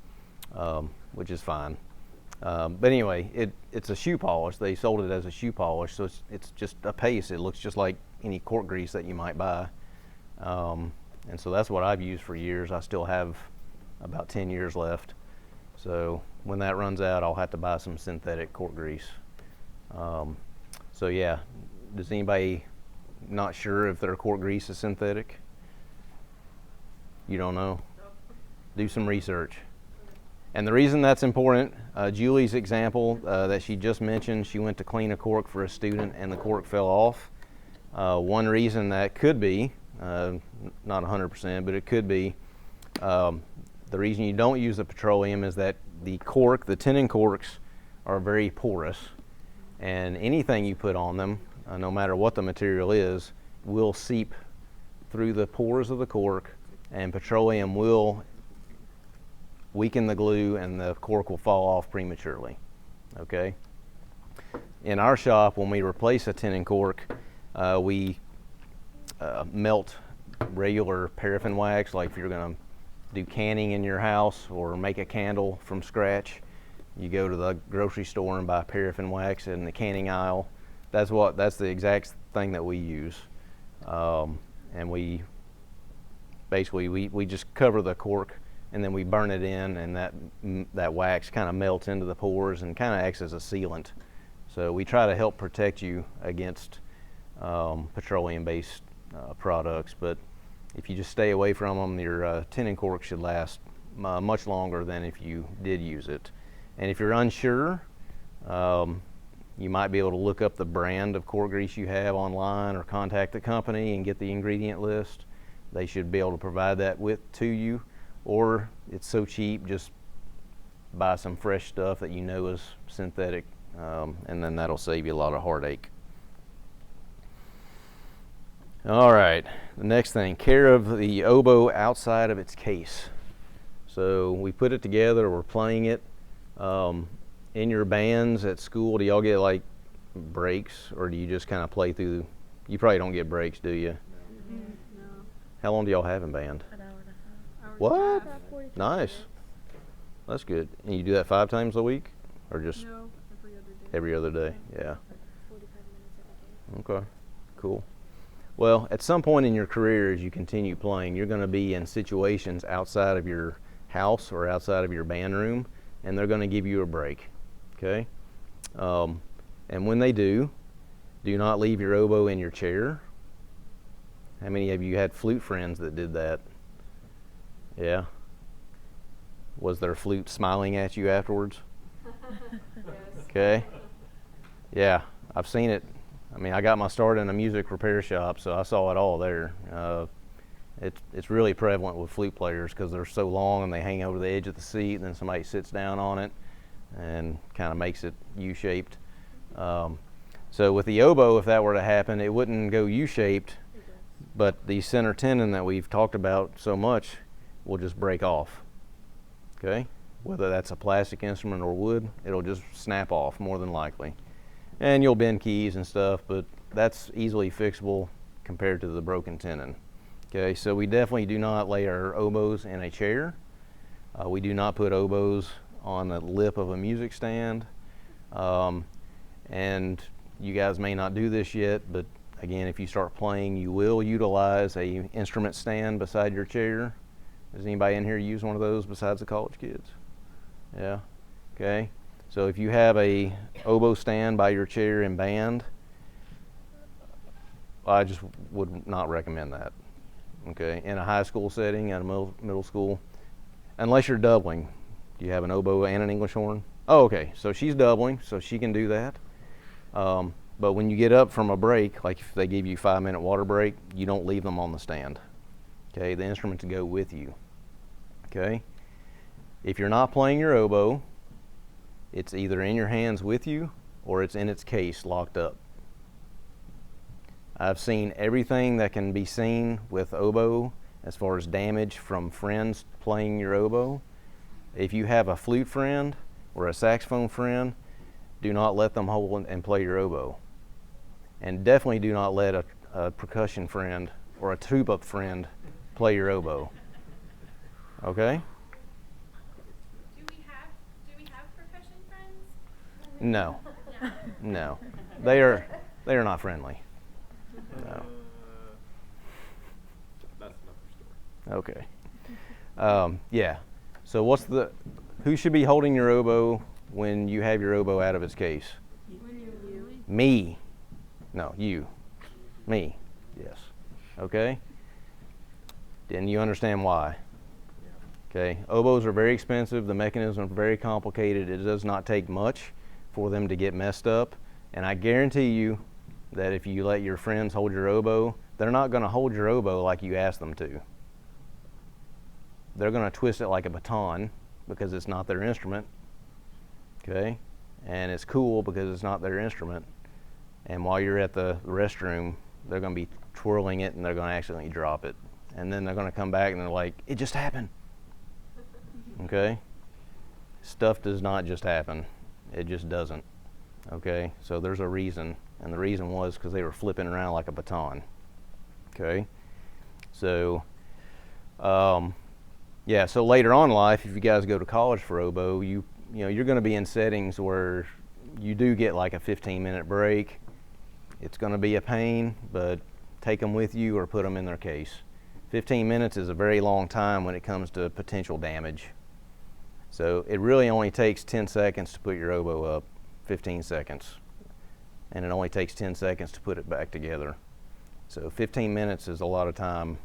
which is fine. But anyway, it's a shoe polish. They sold it as a shoe polish, so it's just a paste. It looks just like any cork grease that you might buy. And so that's what I've used for years. I still have about 10 years left. So when that runs out, I'll have to buy some synthetic cork grease. So yeah, does anybody not sure if their cork grease is synthetic? You don't know? Do some research. And the reason that's important, Julie's example that she just mentioned, she went to clean a cork for a student and the cork fell off. One reason that could be, not 100%, but it could be, the reason you don't use the petroleum is that the cork, the tenon corks, are very porous, and anything you put on them, no matter what the material is, will seep through the pores of the cork, and petroleum will weaken the glue and the cork will fall off prematurely. Okay? In our shop, when we replace a tenon cork, we melt regular paraffin wax, like if you're going to do canning in your house or make a candle from scratch. You go to the grocery store and buy paraffin wax in the canning aisle. That's the exact thing that we use. And we basically we just cover the cork and then we burn it in, and that wax kind of melts into the pores and kind of acts as a sealant. So we try to help protect you against petroleum-based products, but if you just stay away from them, your tenon cork should last much longer than if you did use it. And if you're unsure, you might be able to look up the brand of cork grease you have online or contact the company and get the ingredient list. They should be able to provide that to you. Or it's so cheap, just buy some fresh stuff that you know is synthetic, and then that'll save you a lot of heartache. All right, the next thing, care of the oboe outside of its case. So we put it together, we're playing it. In your bands at school, do y'all get like breaks, or do you just kind of play through? You probably don't get breaks, do you? No. How long do y'all have in band? An hour and a half. Hour and a What? half. About 45 Nice. minutes. That's good. And you do that 5 times a week, or just No, every other day. every other day? Yeah. 45 minutes every day. Okay, cool. Well, at some point in your career, as you continue playing, you're going to be in situations outside of your house or outside of your band room, and they're going to give you a break, okay? And when they do not leave your oboe in your chair. How many of you had flute friends that did that? Yeah? Was their flute smiling at you afterwards? Okay. Yeah, I've seen it. I mean, I got my start in a music repair shop, so I saw it all there. It's really prevalent with flute players because they're so long and they hang over the edge of the seat, and then somebody sits down on it and kind of makes it U-shaped. So with the oboe, if that were to happen, it wouldn't go U-shaped, but the center tenon that we've talked about so much will just break off. Okay? Whether that's a plastic instrument or wood, it'll just snap off more than likely. And you'll bend keys and stuff, but that's easily fixable compared to the broken tenon. Okay, so we definitely do not lay our oboes in a chair. We do not put oboes on the lip of a music stand. And you guys may not do this yet, but again, if you start playing, you will utilize a instrument stand beside your chair. Does anybody in here use one of those besides the college kids? Yeah, okay. So if you have a oboe stand by your chair in band, I just would not recommend that. Okay, in a high school setting, in a middle school, unless you're doubling. Do you have an oboe and an English horn? Oh, okay, so she's doubling, so she can do that. But when you get up from a break, like if they give you a 5-minute water break, you don't leave them on the stand. Okay, the instruments go with you. Okay, if you're not playing your oboe, it's either in your hands with you or it's in its case locked up. I've seen everything that can be seen with oboe as far as damage from friends playing your oboe. If you have a flute friend or a saxophone friend, do not let them hold and play your oboe. And definitely do not let a percussion friend or a tuba friend play your oboe. Okay? Do we have percussion friends? No. No. They are not friendly. No. That's another story. Okay. Yeah. So who should be holding your oboe when you have your oboe out of its case? Me. No, you. Me. Yes. Okay? And you understand why. Okay? Oboes are very expensive. The mechanism is very complicated. It does not take much for them to get messed up. And I guarantee you that if you let your friends hold your oboe, they're not going to hold your oboe like you ask them to. They're going to twist it like a baton because it's not their instrument. Okay? And it's cool because it's not their instrument. And while you're at the restroom, they're going to be twirling it and they're going to accidentally drop it. And then they're going to come back and they're like, it just happened. Okay? Stuff does not just happen. It just doesn't. Okay? So there's a reason. And the reason was because they were flipping around like a baton. Okay? So, yeah, so later on in life, if you guys go to college for oboe, you're going to be in settings where you do get like a 15-minute break. It's going to be a pain, but take them with you or put them in their case. 15 minutes is a very long time when it comes to potential damage. So it really only takes 10 seconds to put your oboe up, 15 seconds. And it only takes 10 seconds to put it back together. So 15 minutes is a lot of time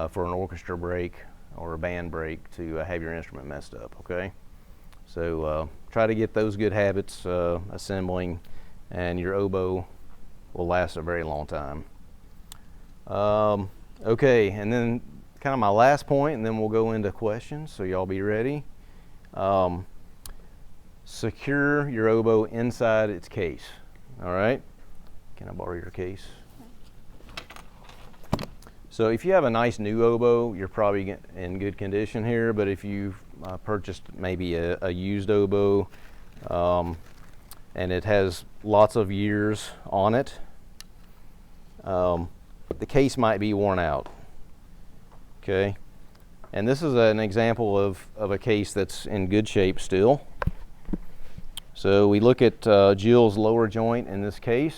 for an orchestra break or a band break to have your instrument messed up, okay? So try to get those good habits assembling, and your oboe will last a very long time. Okay, and then kind of my last point, and then we'll go into questions, so y'all be ready. Secure your oboe inside its case, all right? Can I borrow your case? So if you have a nice new oboe, you're probably in good condition here, but if you've purchased maybe a used oboe and it has lots of years on it, the case might be worn out, okay? And this is an example of a case that's in good shape still. So we look at Jill's lower joint in this case,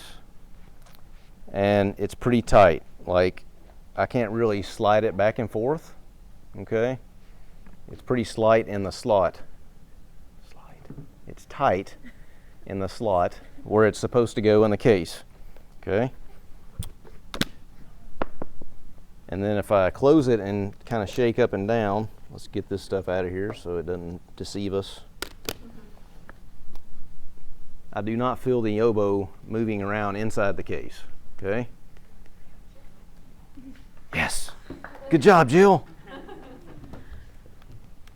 and it's pretty tight. Like, I can't really slide it back and forth, okay? It's pretty slight in the slot. It's tight in the slot where it's supposed to go in the case, okay? And then if I close it and kind of shake up and down, let's get this stuff out of here so it doesn't deceive us. I do not feel the oboe moving around inside the case, okay? Yes, good job, Jill.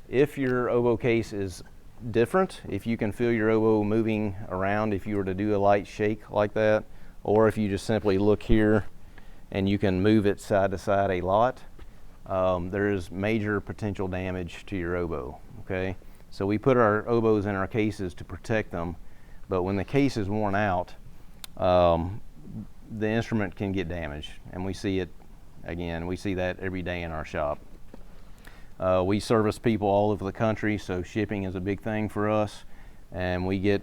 If your oboe case is different, if you can feel your oboe moving around, if you were to do a light shake like that, or if you just simply look here and you can move it side to side a lot, there is major potential damage to your oboe, okay? So we put our oboes in our cases to protect them, but when the case is worn out, the instrument can get damaged, and we see it, again, we see that every day in our shop. We service people all over the country, so shipping is a big thing for us, and we get,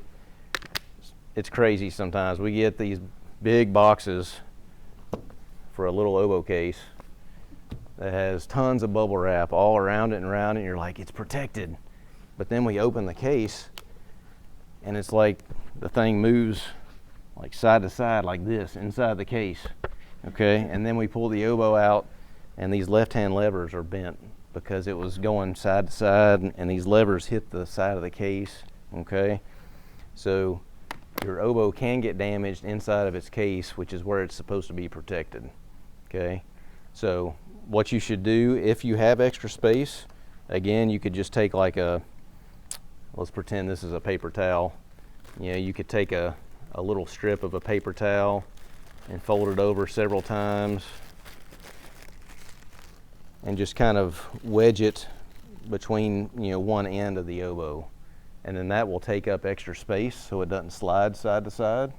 it's crazy sometimes, we get these big boxes for a little oboe case that has tons of bubble wrap all around it and around it, and you're like, it's protected. But then we open the case, and it's like the thing moves like side to side like this inside the case, okay? And then we pull the oboe out, and these left-hand levers are bent because it was going side to side, and these levers hit the side of the case, okay? So your oboe can get damaged inside of its case, which is where it's supposed to be protected, okay? So what you should do, if you have extra space, again, you could just take like let's pretend this is a paper towel. You know, you could take a little strip of a paper towel and fold it over several times and just kind of wedge it between, you know, one end of the oboe. And then that will take up extra space so it doesn't slide side to side.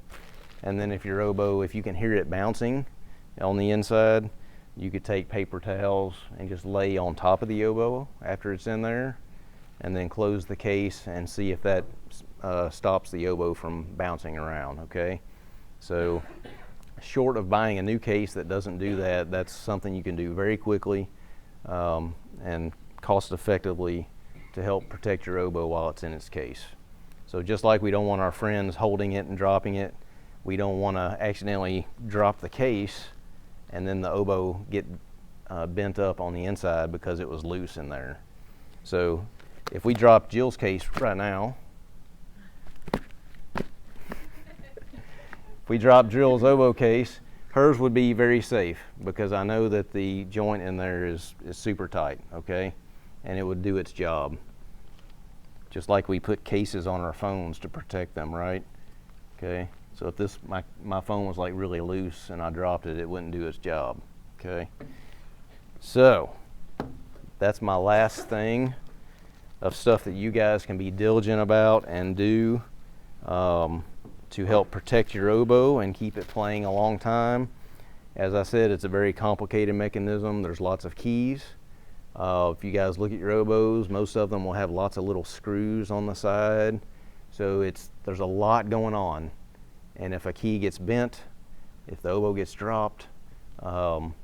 And then if your oboe, if you can hear it bouncing on the inside, you could take paper towels and just lay on top of the oboe after it's in there, and then close the case and see if that stops the oboe from bouncing around, okay? So short of buying a new case that doesn't do that, that's something you can do very quickly and cost effectively to help protect your oboe while it's in its case. So just like we don't want our friends holding it and dropping it, we don't want to accidentally drop the case and then the oboe get bent up on the inside because it was loose in there. So if we drop Jill's case right now, if we drop Jill's oboe case, hers would be very safe because I know that the joint in there is super tight, okay? And it would do its job. Just like we put cases on our phones to protect them, right? Okay, so if this, my phone was like really loose and I dropped it, it wouldn't do its job, okay? So, that's my last thing of stuff that you guys can be diligent about and do to help protect your oboe and keep it playing a long time. As I said, it's a very complicated mechanism. There's lots of keys. If you guys look at your oboes, most of them will have lots of little screws on the side. So there's a lot going on. And if a key gets bent, if the oboe gets dropped, one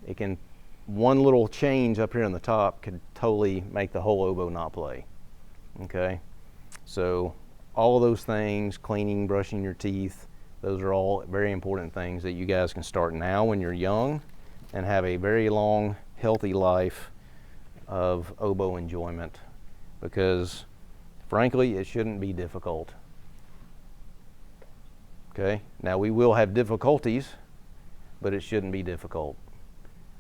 little change up here on the top could totally make the whole oboe not play. Okay? So all of those things, cleaning, brushing your teeth, those are all very important things that you guys can start now when you're young and have a very long, healthy life of oboe enjoyment, because frankly it shouldn't be difficult. Okay, now we will have difficulties, but it shouldn't be difficult.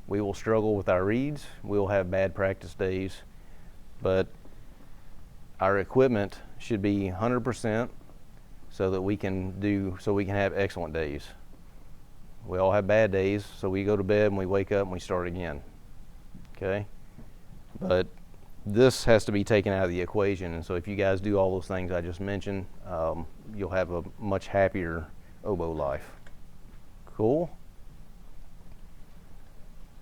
We will struggle with our reeds, we'll have bad practice days, but our equipment should be 100% so we can have excellent days. We all have bad days, so we go to bed and we wake up and we start again. Okay? But this has to be taken out of the equation, and so if you guys do all those things I just mentioned, you'll have a much happier oboe life. Cool?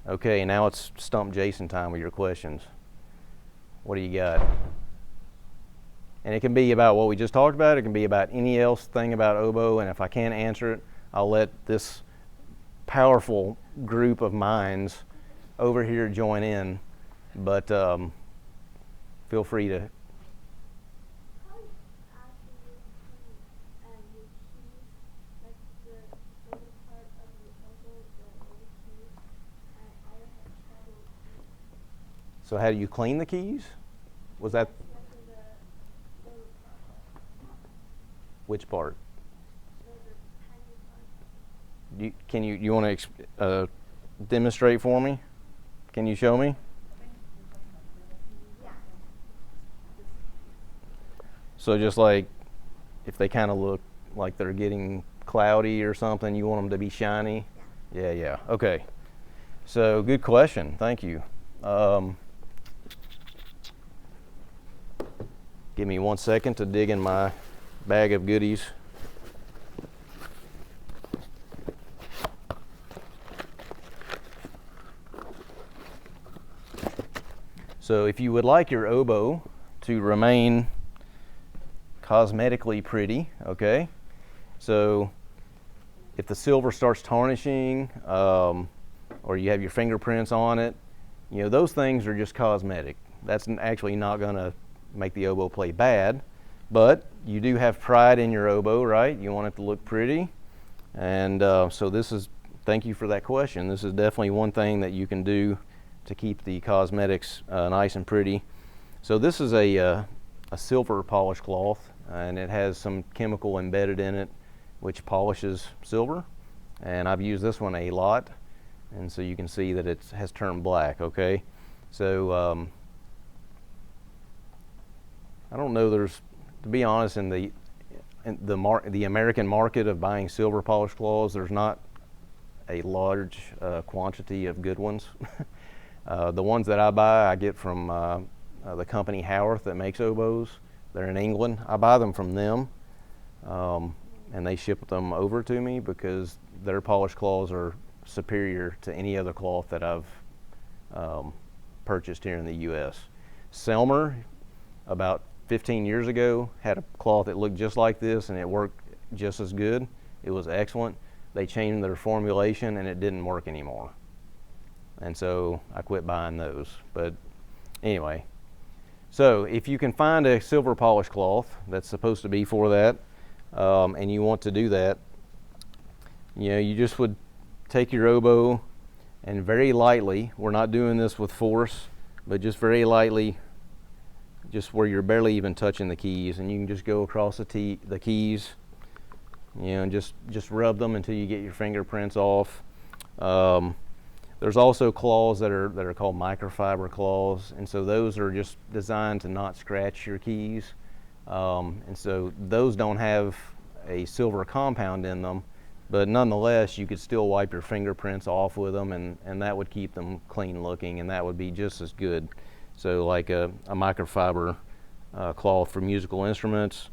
Okay, now it's Stump Jason time with your questions. What do you got? And it can be about what we just talked about, it can be about any else thing about oboe, and if I can't answer it, I'll let this powerful group of minds over here join in. But feel free to. How actually your keys, like the lower part of the oboe, the lower keys, I have trouble with. So how do you clean the keys? Was that Like in the lower part. which part? The tiny part. You want to demonstrate for me? Can you show me? So just like if they kind of look like they're getting cloudy or something, you want them to be shiny? Yeah. Okay. So good question. Thank you. Give me 1 second to dig in my bag of goodies. So if you would like your oboe to remain cosmetically pretty, okay, so if the silver starts tarnishing or you have your fingerprints on it, those things are just cosmetic. That's actually not going to make the oboe play bad, but you do have pride in your oboe, right? You want it to look pretty, and so thank you for that question. This is definitely one thing that you can do to keep the cosmetics nice and pretty. So this is a silver polish cloth, and it has some chemical embedded in it which polishes silver, and I've used this one a lot, and so you can see that it has turned black. Okay, so I don't know, to be honest, in the American market of buying silver polish cloths, there's not a large quantity of good ones. The ones that I buy, I get from the company Howarth that makes oboes. They're in England. I buy them from them. and they ship them over to me because their polished cloths are superior to any other cloth that I've purchased here in the U.S. Selmer, about 15 years ago, had a cloth that looked just like this, and it worked just as good. It was excellent. They changed their formulation, and it didn't work anymore. And so I quit buying those. But anyway, so if you can find a silver polished cloth that's supposed to be for that, and you want to do that, you just would take your oboe and very lightly, we're not doing this with force, but just very lightly, just where you're barely even touching the keys, and you can just go across the keys, and just rub them until you get your fingerprints off. There's also claws that are called microfiber claws, and so those are just designed to not scratch your keys. And so those don't have a silver compound in them, but nonetheless you could still wipe your fingerprints off with them, and that would keep them clean looking, and that would be just as good. So like a microfiber cloth for musical instruments.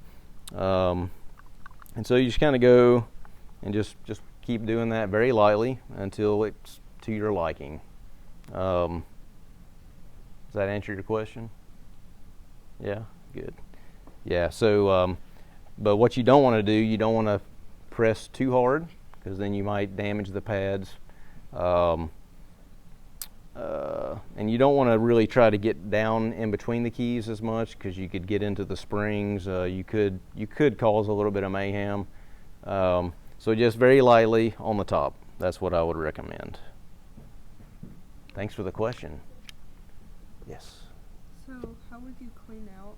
And so you just kind of go and just keep doing that very lightly until it's to your liking. Does that answer your question? Yeah, good. Yeah, so, but what you don't want to do, you don't want to press too hard, because then you might damage the pads. And you don't want to really try to get down in between the keys as much, because you could get into the springs. You could cause a little bit of mayhem. So just very lightly on the top. That's what I would recommend. Thanks for the question. Yes. So how would you clean out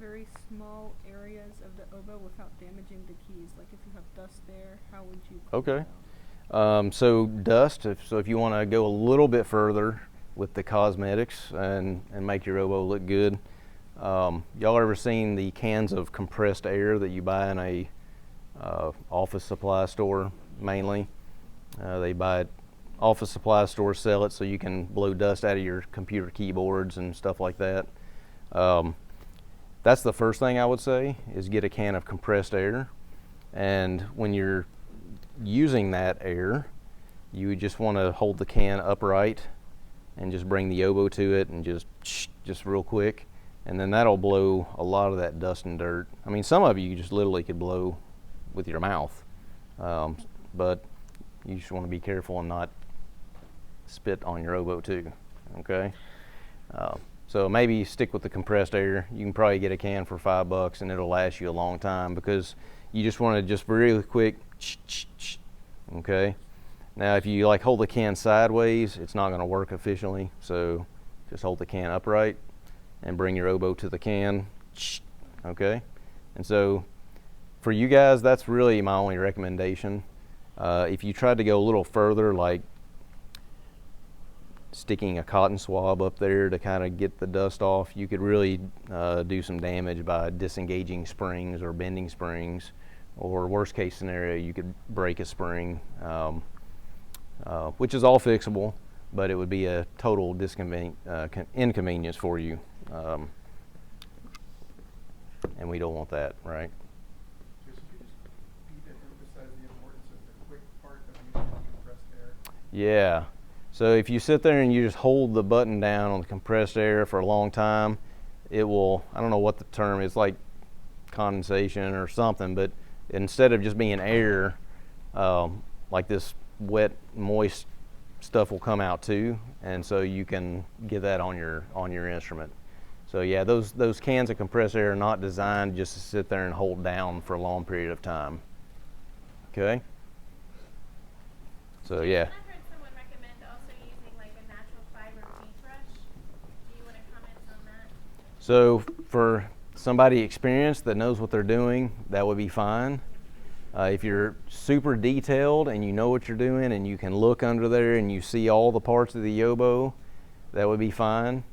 very small areas of the oboe without damaging the keys? Like if you have dust there, how would you clean Okay. it out? So dust, if you want to go a little bit further with the cosmetics and make your oboe look good, y'all ever seen the cans of compressed air that you buy in a office supply store mainly? They buy it, office supply stores sell it so you can blow dust out of your computer keyboards and stuff like that. That's the first thing I would say, is get a can of compressed air. And when you're using that air, you would just want to hold the can upright and just bring the oboe to it and just real quick, and then that'll blow a lot of that dust and dirt. I mean, some of you just literally could blow with your mouth, but you just want to be careful and not spit on your oboe too. Okay, so maybe stick with the compressed air. You can probably get a can for $5 and it'll last you a long time, because you just want to just really quick. Okay, now if you like hold the can sideways, it's not going to work efficiently, so just hold the can upright and bring your oboe to the can. Okay, and so for you guys, that's really my only recommendation. If you tried to go a little further, like sticking a cotton swab up there to kind of get the dust off, you could really do some damage by disengaging springs or bending springs, or worst case scenario, you could break a spring, which is all fixable, but it would be a total inconvenience for you, and we don't want that, right? Just repeat and emphasize the importance of the quick part of using compressed air. Yeah. So if you sit there and you just hold the button down on the compressed air for a long time, it will, I don't know what the term is, like condensation or something, but instead of just being air, like this wet, moist stuff will come out too, and so you can get that on your instrument. So yeah, those cans of compressed air are not designed just to sit there and hold down for a long period of time. Okay? So yeah. I've heard someone recommend also using like a natural fiber paintbrush. Do you want to comment on that? So for somebody experienced that knows what they're doing, that would be fine. If you're super detailed and you know what you're doing and you can look under there and you see all the parts of the oboe, that would be fine.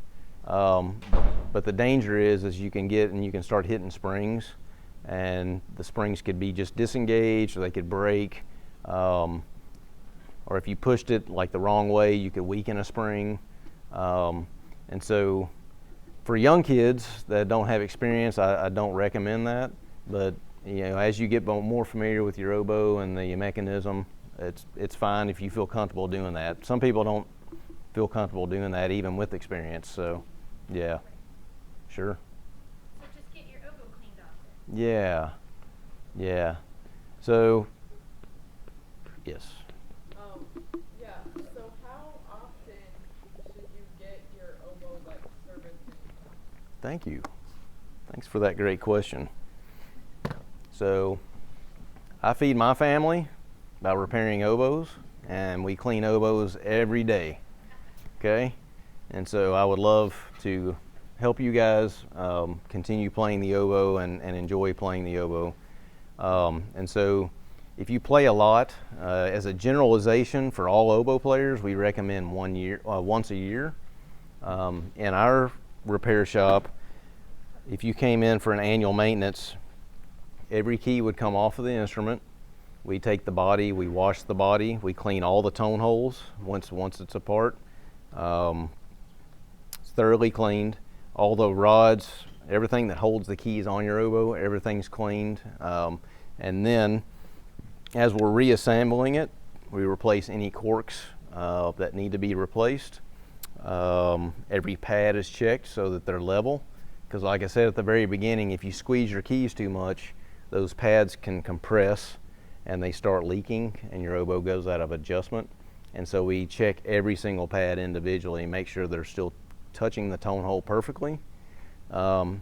But the danger is you can get and you can start hitting springs, and the springs could be just disengaged, or they could break, or if you pushed it like the wrong way, you could weaken a spring. And so for young kids that don't have experience, I don't recommend that. But as you get more familiar with your oboe and the mechanism, it's fine if you feel comfortable doing that. Some people don't feel comfortable doing that even with experience. So, yeah, sure. So just get your oboe cleaned off then. Yeah, yeah. So, yes. Yeah, so how often should you get your oboe like serviced? Thank you. Thanks for that great question. So, I feed my family by repairing oboes, and we clean oboes every day. Okay? And so I would love to help you guys continue playing the oboe and enjoy playing the oboe. And so if you play a lot, as a generalization for all oboe players, we recommend once a year. In our repair shop, if you came in for an annual maintenance, every key would come off of the instrument. We take the body, we wash the body, we clean all the tone holes once it's apart. It's thoroughly cleaned. All the rods, everything that holds the keys on your oboe, everything's cleaned. And then, as we're reassembling it, we replace any corks that need to be replaced. Every pad is checked so that they're level. Because like I said at the very beginning, if you squeeze your keys too much, those pads can compress and they start leaking and your oboe goes out of adjustment. And so we check every single pad individually and make sure they're still touching the tone hole perfectly. And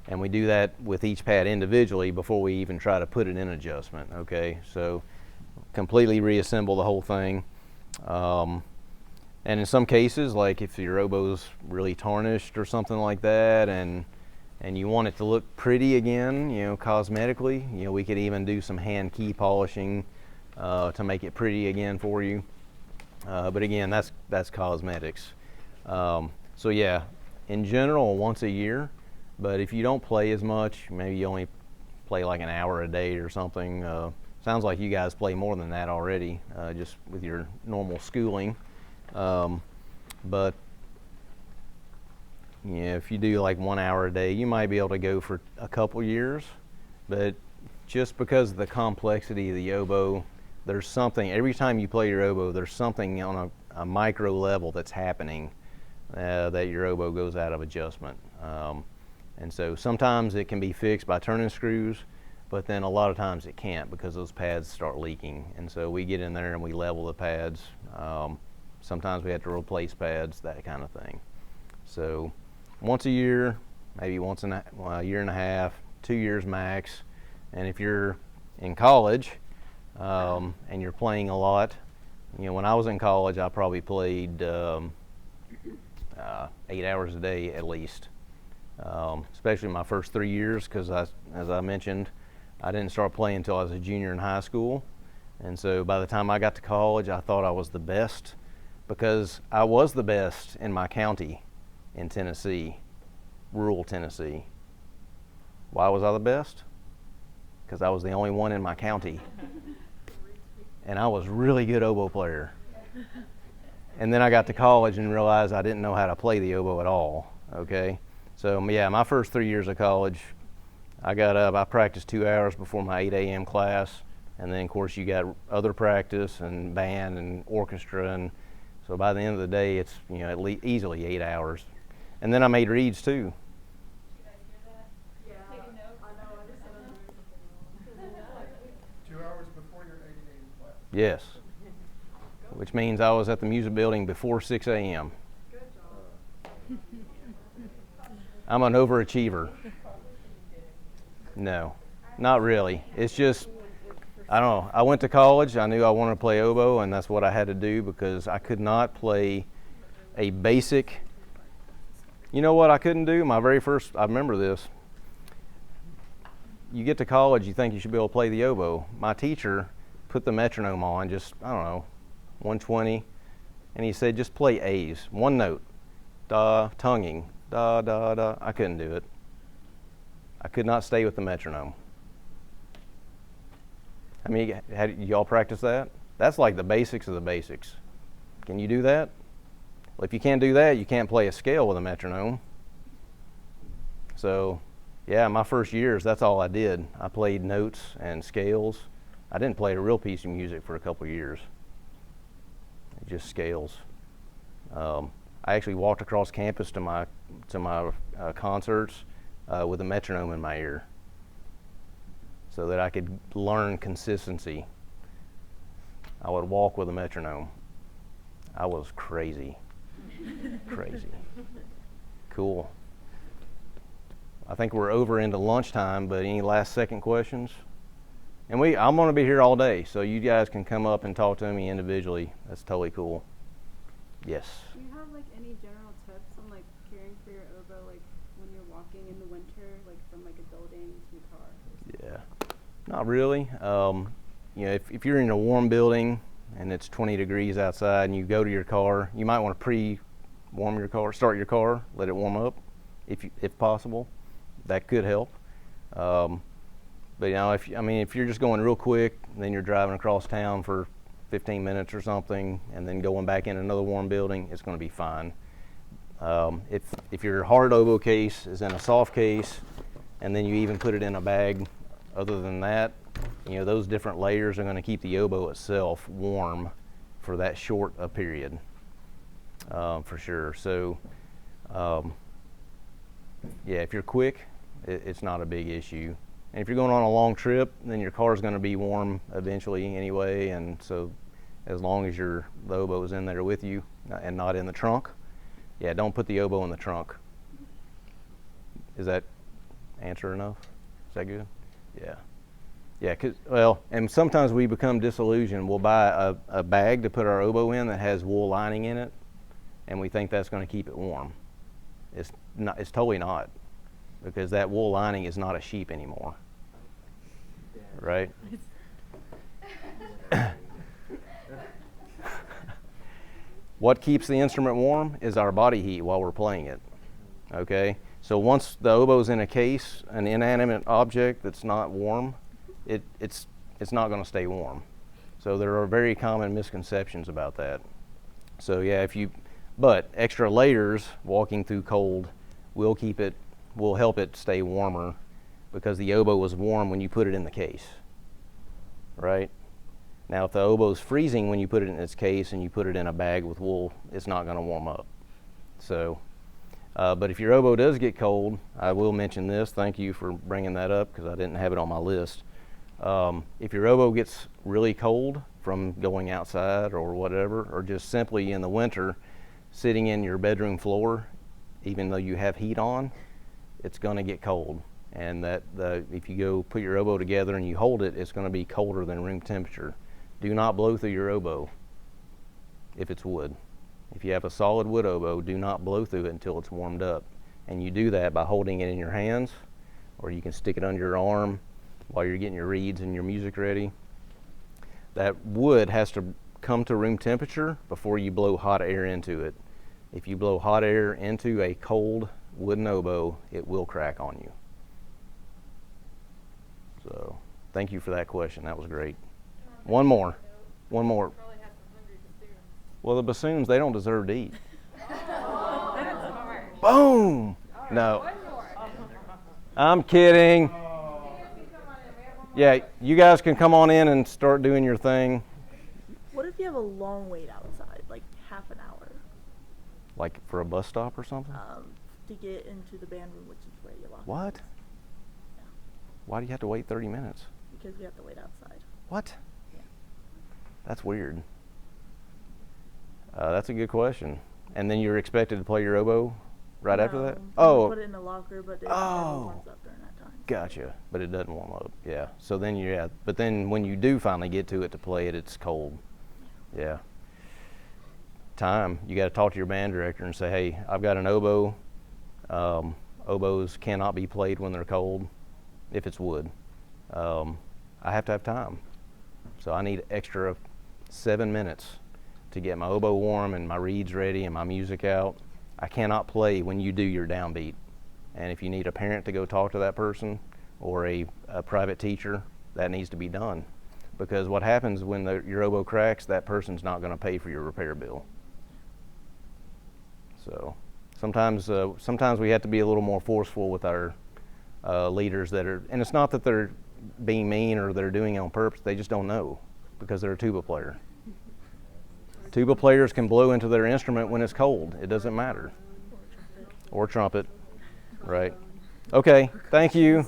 we do that with each pad individually before we even try to put it in adjustment, okay? So completely reassemble the whole thing. And in some cases, like if your oboe's really tarnished or something like that, and you want it to look pretty again, cosmetically, we could even do some hand key polishing to make it pretty again for you. But again, that's cosmetics. So yeah, in general, once a year. But if you don't play as much, maybe you only play like an hour a day or something. Sounds like you guys play more than that already, just with your normal schooling. But if you do like 1 hour a day, you might be able to go for a couple years. But just because of the complexity of the oboe, there's something, every time you play your oboe, there's something on a micro level that's happening that your oboe goes out of adjustment. And so sometimes it can be fixed by turning screws, but then a lot of times it can't because those pads start leaking. And so we get in there and we level the pads. Sometimes we have to replace pads, that kind of thing. So once a year, maybe once in a year and a half, 2 years max. And if you're in college and you're playing a lot, when I was in college, I probably played 8 hours a day at least. Especially my first 3 years, because as I mentioned, I didn't start playing until I was a junior in high school. And so by the time I got to college, I thought I was the best, because I was the best in my county in Tennessee, rural Tennessee. Why was I the best? Because I was the only one in my county. And I was a really good oboe player. And then I got to college and realized I didn't know how to play the oboe at all, okay? So yeah, my first 3 years of college, I got up, I practiced 2 hours before my 8 a.m. class, and then of course you got other practice and band and orchestra, and so by the end of the day, it's at least easily 8 hours. And then I made reeds too. Yeah, I know. 2 hours before your 8 a.m. class. Yes, which means I was at the music building before 6 a.m. Good job. I'm an overachiever. No, not really. It's just, I don't know. I went to college. I knew I wanted to play oboe, and that's what I had to do because I could not play a basic. You know what I couldn't do? My very first, I remember this. You get to college, you think you should be able to play the oboe. My teacher put the metronome on, just, I don't know, 120, and he said, just play A's, one note, da, tonguing. Da, da, da. I couldn't do it. I could not stay with the metronome. I mean, y'all practice that? That's like the basics of the basics. Can you do that? Well, if you can't do that, you can't play a scale with a metronome. So Yeah, my first years, that's all I did. I played notes and scales. I didn't play a real piece of music for a couple of years. Just scales. I actually walked across campus to my concerts with a metronome in my ear, so that I could learn consistency. I would walk with a metronome. I was crazy. Crazy. Cool. I think we're over into lunchtime, but any last second questions? And I'm going to be here all day, so you guys can come up and talk to me individually. That's totally cool. Yes. Do you have like any general tips on like caring for your oboe, like when you're walking in the winter, like from like a building to a car? Yeah. Not really. You know, if you're in a warm building and it's 20 degrees outside and you go to your car, you might want to pre-warm your car, start your car, let it warm up, if possible. That could help. But you know, if you're just going real quick, then you're driving across town for 15 minutes or something, and then going back in another warm building, it's going to be fine. If your hard oboe case is in a soft case, and then you even put it in a bag, other than that, you know, those different layers are going to keep the oboe itself warm for that short a period, for sure. So, yeah, if you're quick, it's not a big issue. And if you're going on a long trip, then your car is going to be warm eventually anyway, and so as long as the oboe is in there with you and not in the trunk, yeah, don't put the oboe in the trunk. Is that answer enough? Is that good? Yeah. Yeah, and sometimes we become disillusioned. We'll buy a bag to put our oboe in that has wool lining in it, and we think that's going to keep it warm. It's totally not, because that wool lining is not a sheep anymore, right? What keeps the instrument warm is our body heat while we're playing it, okay? So once the oboe's in a case, an inanimate object that's not warm, it's not going to stay warm. So there are very common misconceptions about that. So yeah, but extra layers walking through cold will help it stay warmer, because the oboe was warm when you put it in the case, right? Now, if the oboe is freezing when you put it in its case and you put it in a bag with wool, it's not going to warm up. So, but if your oboe does get cold, I will mention this. Thank you for bringing that up, because I didn't have it on my list. If your oboe gets really cold from going outside or whatever, or just simply in the winter sitting in your bedroom floor, even though you have heat on, it's going to get cold. And if you go put your oboe together and you hold it, it's going to be colder than room temperature. Do not blow through your oboe if it's wood. If you have a solid wood oboe, do not blow through it until it's warmed up. And you do that by holding it in your hands, or you can stick it under your arm while you're getting your reeds and your music ready. That wood has to come to room temperature before you blow hot air into it. If you blow hot air into a cold wooden oboe, it will crack on you. So, thank you for that question. That was great. One more. Probably have some hungry bassoons. Well, the bassoons, they don't deserve to eat. That's smart. Boom! No. One more. I'm kidding. Yeah, you guys can come on in and start doing your thing. What if you have a long wait outside, like half an hour, Like for a bus stop or something? to get into the band room, which is where you lock? What? Yeah, Why do you have to wait 30 minutes? because we have to wait outside. What? Yeah. That's weird. That's a good question. And then you're expected to play your oboe right after that? Oh. Oh, Put it in the locker, but it never warms up during that time. gotcha. But it doesn't warm up. Yeah. So then but then when you do finally get to it to play it, it's cold. Yeah. Time. You got to talk to your band director and say, hey, I've got an oboe. Oboes cannot be played when they're cold, if it's wood. I have to have time. So I need extra 7 minutes to get my oboe warm and my reeds ready and my music out. I cannot play when you do your downbeat. And if you need a parent to go talk to that person, or a private teacher, that needs to be done. Because what happens when your oboe cracks, that person's not going to pay for your repair bill. So sometimes we have to be a little more forceful with our leaders that are, and it's not that they're being mean or they're doing it on purpose, they just don't know because they're a tuba player. Tuba players can blow into their instrument when it's cold. It doesn't matter. Or trumpet, right? Okay, thank you.